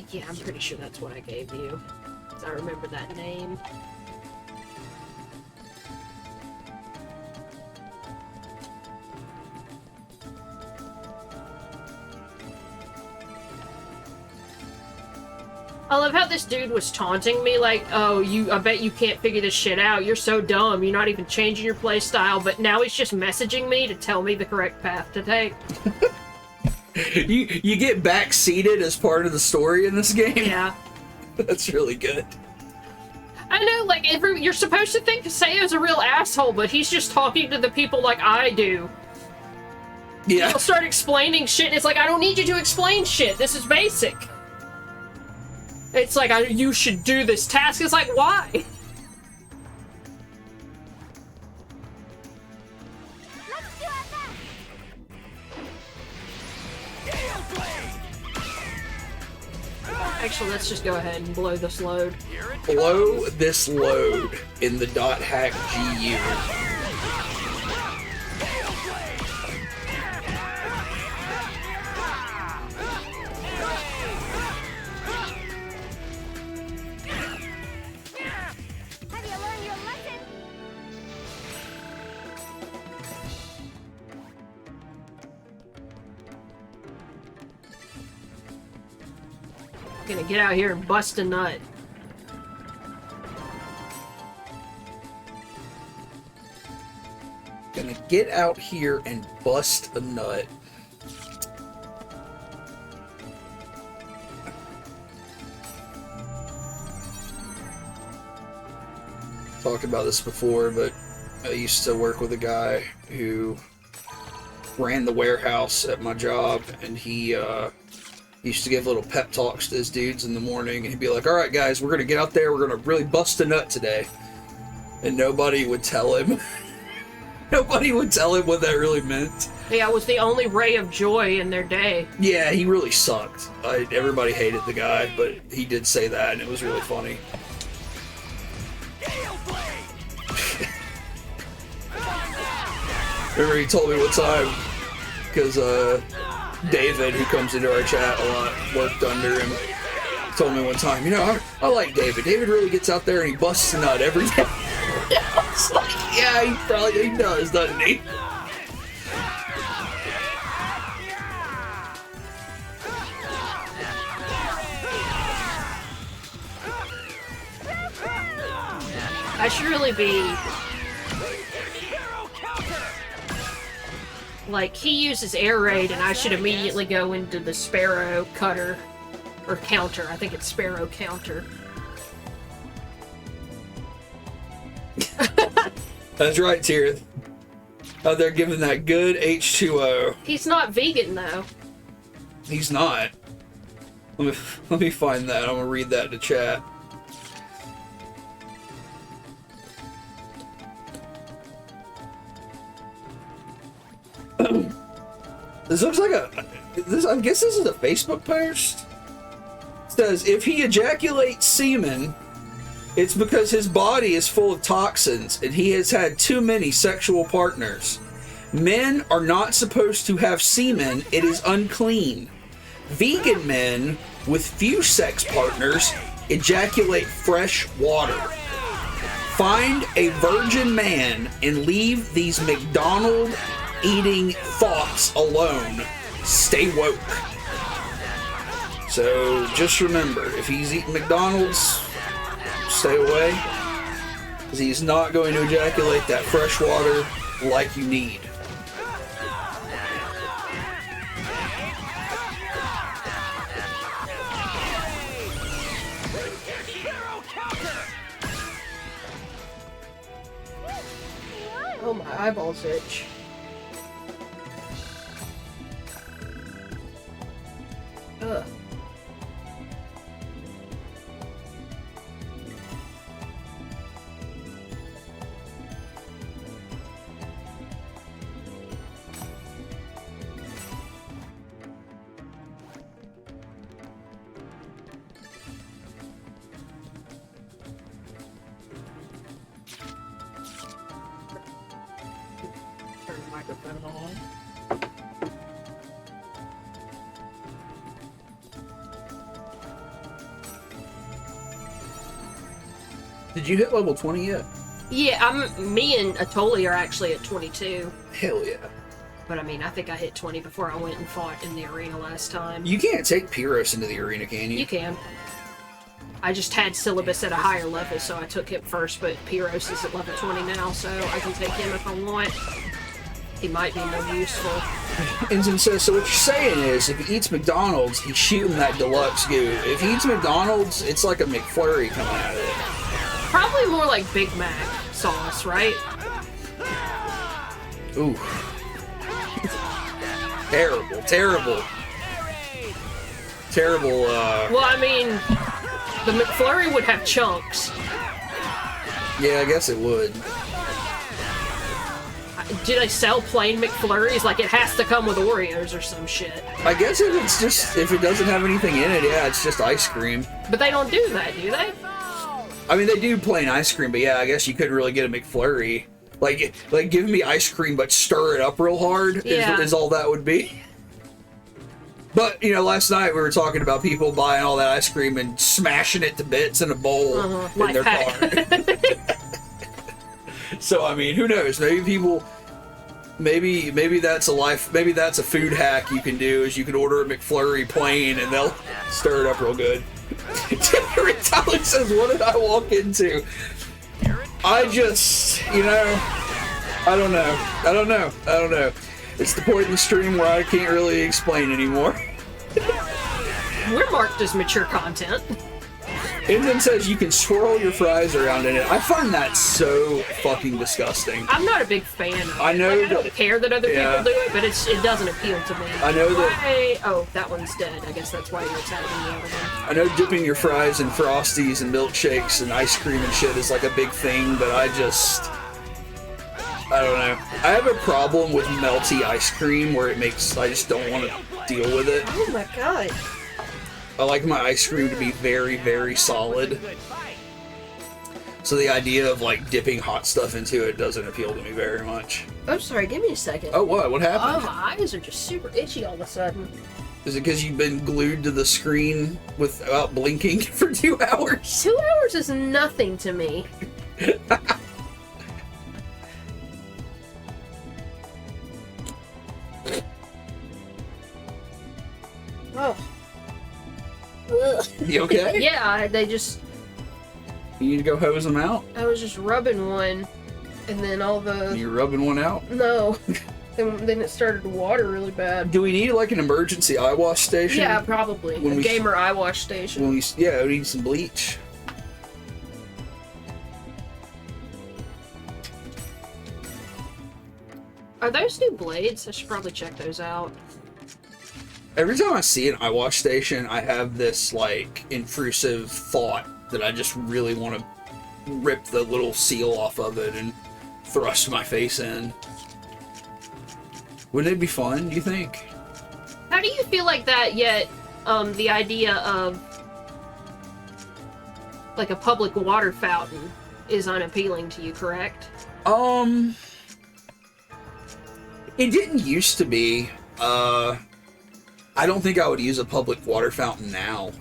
Yeah, I'm pretty sure that's what I gave you. 'Cause I remember that name. I love how this dude was taunting me, like, oh, I bet you can't figure this shit out. You're so dumb. You're not even changing your playstyle. But now he's just messaging me to tell me the correct path to take. You get backseated as part of the story in this game? Yeah. That's really good. I know, like, you're supposed to think Seiyu's a real asshole, but he's just talking to the people like I do. Yeah. He'll start explaining shit, and it's like, I don't need you to explain shit. This is basic. It's like, you should do this task. It's like, why? Let's do our best. Actually, let's just go ahead and blow this load. Blow this load in the .hack GU. Have you learned your lesson? Gonna get out here and bust a nut. get out here and bust a nut. Talked about this before, but I used to work with a guy who ran the warehouse at my job, and he used to give little pep talks to his dudes in the morning, and he'd be like, all right guys, we're gonna get out there, we're gonna really bust a nut today. And nobody would tell him. Nobody would tell him what that really meant. Yeah, it was the only ray of joy in their day. Yeah, he really sucked. Everybody hated the guy, but he did say that, and it was really funny. Remember he told me one time, because David, who comes into our chat a lot, worked under him, told me one time, you know, I like David. David really gets out there and he busts a nut every day. I was like, yeah, he does, doesn't he? I should really be... Like, he uses air raid, and I should immediately go into the Sparrow cutter. Or counter. I think it's Sparrow counter. That's right, Tirith. Out there giving that good H2O. He's not vegan, though. He's not. Let me find that. I'm gonna read that in the chat. This looks like I guess this is a Facebook post. It says, if he ejaculates semen, it's because his body is full of toxins and he has had too many sexual partners. Men are not supposed to have semen, it is unclean. Vegan men with few sex partners ejaculate fresh water. Find a virgin man and leave these McDonald's eating thoughts alone. Stay woke. So just remember, if he's eating McDonald's, stay away, because he's not going to ejaculate that fresh water like you need. Oh, my eyeballs itch. Ugh. Turn the microphone on. Did you hit level 20 yet? Yeah, me and Atoli are actually at 22. Hell yeah. But I mean, I think I hit 20 before I went and fought in the arena last time. You can't take Pyros into the arena, can you? You can. I just had Syllabus at a higher level, so I took him first, but Pyros is at level 20 now, so I can take him if I want. He might be more useful. Ensign says, so what you're saying is, if he eats McDonald's, he's shooting that deluxe goo. If he eats McDonald's, it's like a McFlurry coming out of it. Probably more like Big Mac sauce, right? Ooh. Terrible, terrible. Terrible, Well, I mean, the McFlurry would have chunks. Yeah, I guess it would. Do they sell plain McFlurries? Like, it has to come with Oreos or some shit. I guess if it doesn't have anything in it, yeah, it's just ice cream. But they don't do that, do they? I mean, they do plain ice cream, but yeah, I guess you couldn't really get a McFlurry. Like give me ice cream, but stir it up real hard is all that would be. But, you know, last night we were talking about people buying all that ice cream and smashing it to bits in a bowl in their car. So, I mean, who knows? Maybe that's a food hack you can do, is you can order a McFlurry plain and they'll stir it up real good. Tyler says, what did I walk into? I just, you know, I don't know. It's the point in the stream where I can't really explain anymore. We're marked as mature content. And then says you can swirl your fries around in it. I find that so fucking disgusting. I'm not a big fan of it. I know I don't care that other yeah. people do it, but it doesn't appeal to me. I know that. Why? Oh, that one's dead. I guess that's why you're attacking the other one. I know dipping your fries in Frosties and milkshakes and ice cream and shit is like a big thing, but I don't know. I have a problem with melty ice cream where I just don't want to deal with it. Oh my god. I like my ice cream to be very, very solid. So the idea of like dipping hot stuff into it doesn't appeal to me very much. I'm sorry, give me a second. Oh, what? What Oh, happened? my eyes are just super itchy all of a sudden. Is it because you've been glued to the screen without blinking for 2 hours? 2 hours is nothing to me. Oh. Ugh. You okay? Yeah, they just... You need to go hose them out? I was just rubbing one, and then all the... You're rubbing one out? No. then it started to water really bad. Do we need like an emergency eye wash station? Yeah, probably. When A we- gamer eye wash station. Yeah, we need some bleach. Are those new blades? I should probably check those out. Every time I see an eye wash station, I have this like intrusive thought that I just really want to rip the little seal off of it and thrust my face in. Wouldn't it be fun, do you think? How do you feel like that, yet the idea of like a public water fountain is unappealing to you, correct? It didn't used to be. I don't think I would use a public water fountain now.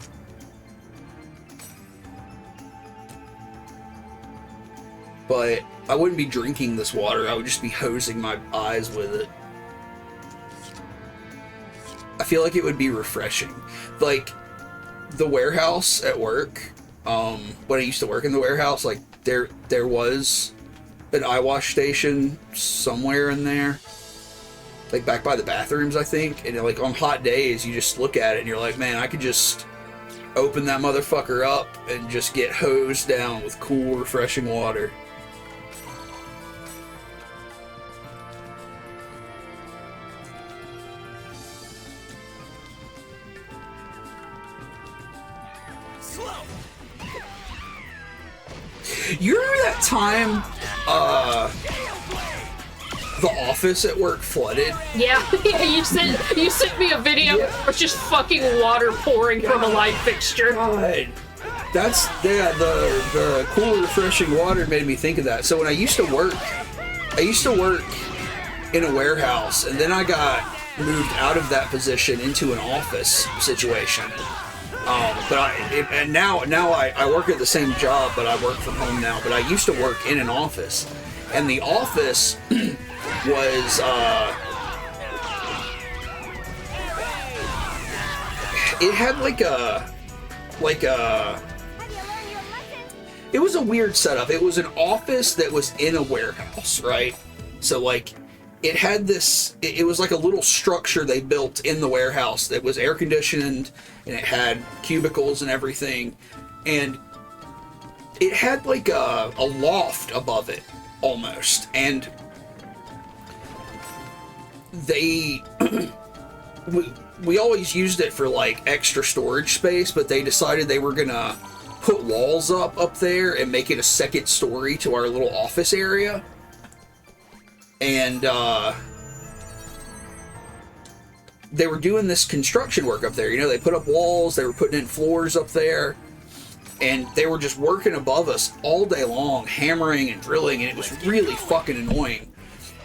But I wouldn't be drinking this water, I would just be hosing my eyes with it. I feel like it would be refreshing. Like, the warehouse at work, when I used to work in the warehouse, like, there was an eye wash station somewhere in there. Like, back by the bathrooms, I think. And, like, on hot days, you just look at it and you're like, man, I could just open that motherfucker up and just get hosed down with cool, refreshing water. You remember that time, the office at work flooded? Yeah, you sent me a video where it's just fucking water pouring from a light fixture. God. That's, yeah, the cool, refreshing water made me think of that. So when I used to work in a warehouse, and then I got moved out of that position into an office situation. Now I work at the same job, but I work from home now. But I used to work in an office, and the office was it had it was a weird setup. It was an office that was in a warehouse, right? So like it had this, it was like a little structure they built in the warehouse that was air conditioned, and it had cubicles and everything, and it had like a loft above it almost, and they we always used it for like extra storage space, but they decided they were gonna put walls up there and make it a second story to our little office area. And they were doing this construction work up there. You know, they put up walls, they were putting in floors up there, and they were just working above us all day long, hammering and drilling, and it was really fucking annoying.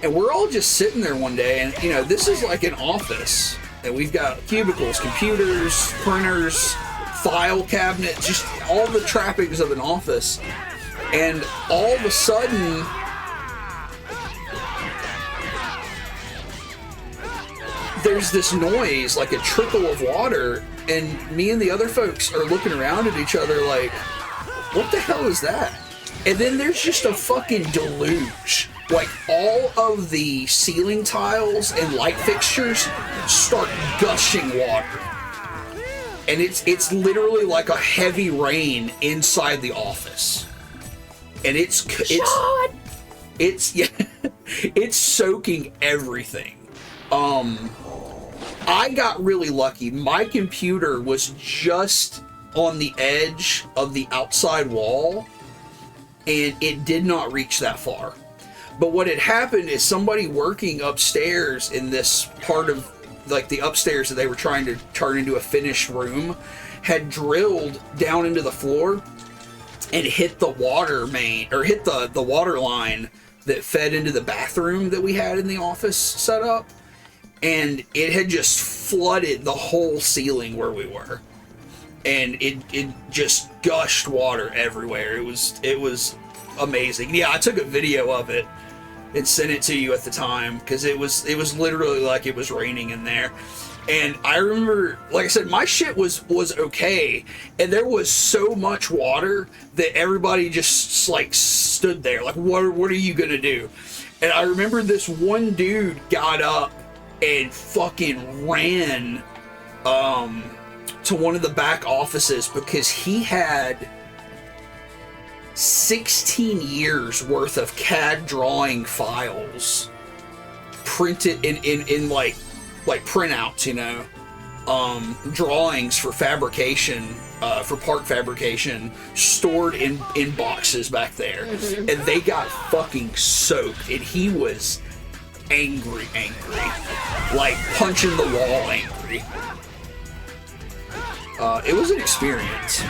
And we're all just sitting there one day, and, you know, this is like an office, and we've got cubicles, computers, printers, file cabinets, just all the trappings of an office. And all of a sudden, there's this noise, like a trickle of water, and me and the other folks are looking around at each other like, what the hell is that? And then there's just a fucking deluge like all of the ceiling tiles and light fixtures start gushing water. And it's literally like a heavy rain inside the office. And it's yeah, it's soaking everything. I got really lucky. My computer was just on the edge of the outside wall, and it did not reach that far. But what had happened is somebody working upstairs in this part of like the upstairs that they were trying to turn into a finished room had drilled down into the floor and hit the water main, or hit the water line that fed into the bathroom that we had in the office set up. And it had just flooded the whole ceiling where we were. And it just gushed water everywhere. It was amazing. Yeah, I took a video of it and sent it to you at the time because it was literally like it was raining in there. And I remember, like I said, my shit was okay, and there was so much water that everybody just like stood there like, what are you gonna do? And I remember this one dude got up and fucking ran to one of the back offices because he had 16 years worth of CAD drawing files printed in like printouts, you know, drawings for fabrication, for part fabrication, stored in boxes back there. And they got fucking soaked, and he was angry, like punching the wall angry. It was an experience.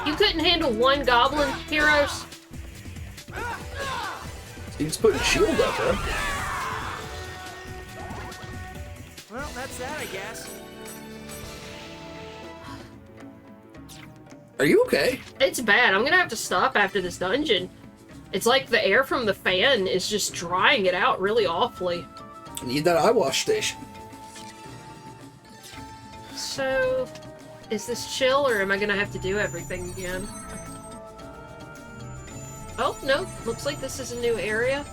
You couldn't handle one goblin, Heroes? He's putting a shield up, huh? Well, that's that, I guess. Are you okay? It's bad. I'm gonna have to stop after this dungeon. It's like the air from the fan is just drying it out really awfully. Need that eye wash station. So, is this chill, or am I gonna have to do everything again? Oh, no. Looks like this is a new area.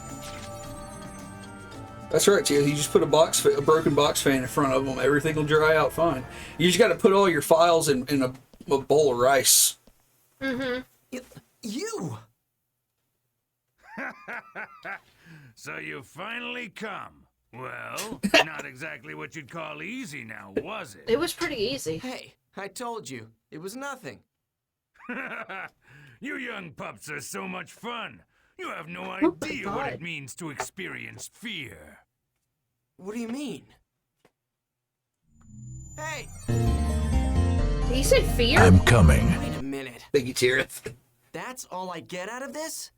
That's right, Tia. You just put a broken box fan in front of them. Everything will dry out fine. You just got to put all your files in a bowl of rice. Mm-hmm. You! So you finally come. Well, not exactly what you'd call easy now, was it? It was pretty easy. Hey, I told you. It was nothing. You young pups are so much fun. You have no Oh my idea what God. it means to experience fear. What do you mean? Hey! He said fear? I'm coming. Wait a minute. Thank you, Tirith. That's all I get out of this?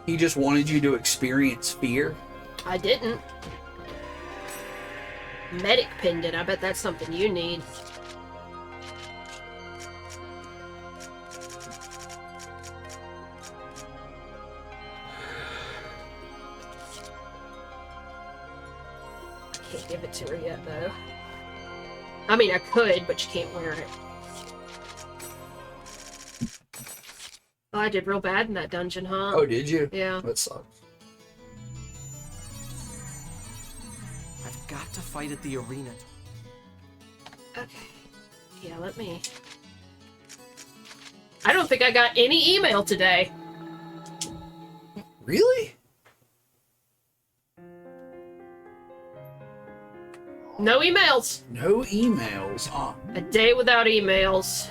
He just wanted you to experience fear. I didn't. Medic pendant. I bet that's something you need. I can't give it to her yet, though. I mean, I could, but you can't wear it. Oh, I did real bad in that dungeon, huh? Oh, did you? Yeah. That sucks. I've got to fight at the arena. Okay. Yeah, let me... I don't think I got any email today. Really? No emails. No emails. A day without emails.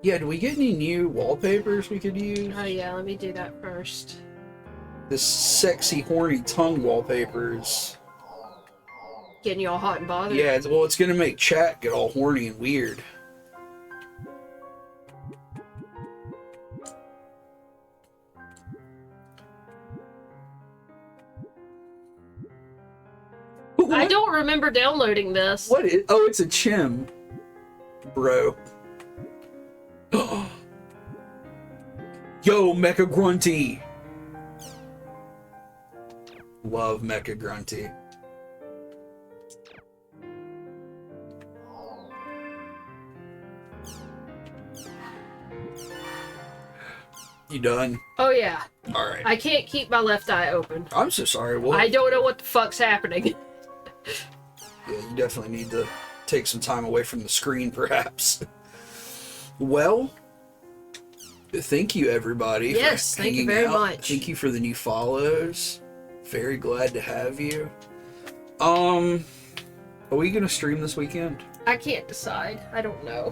Yeah, do we get any new wallpapers we could use? Oh yeah, let me do that first. This sexy, horny tongue wallpapers. Getting you all hot and bothered. Yeah, well, it's gonna make chat get all horny and weird. I don't remember downloading this. What is? Oh, it's a chim, bro. Yo, Mecha Grunty! Love Mecha Grunty. You done? Oh yeah. Alright. I can't keep my left eye open. I'm so sorry. Well, I don't know what the fuck's happening. yeah, you definitely need to take some time away from the screen, perhaps. Well, thank you, everybody. Yes, for thank you hanging very out. much. Thank you for the new follows. Very glad to have you. Are we gonna stream this weekend? I can't decide. I don't know.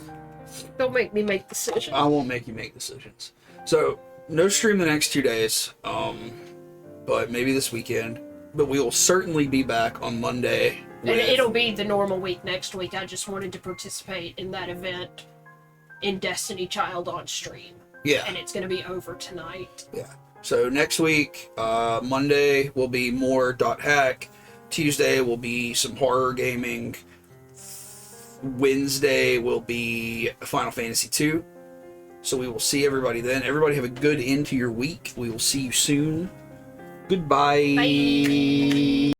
Don't make me make decisions. I won't make you make decisions. So, no stream the next 2 days. But maybe this weekend. But we will certainly be back on Monday. And it'll be the normal week next week. I just wanted to participate in that event in Destiny Child on stream. Yeah. And it's going to be over tonight. Yeah. So next week, Monday will be more .hack. Tuesday will be some horror gaming. Wednesday will be Final Fantasy 2. So we will see everybody then. Everybody have a good end to your week. We will see you soon. Goodbye. Bye.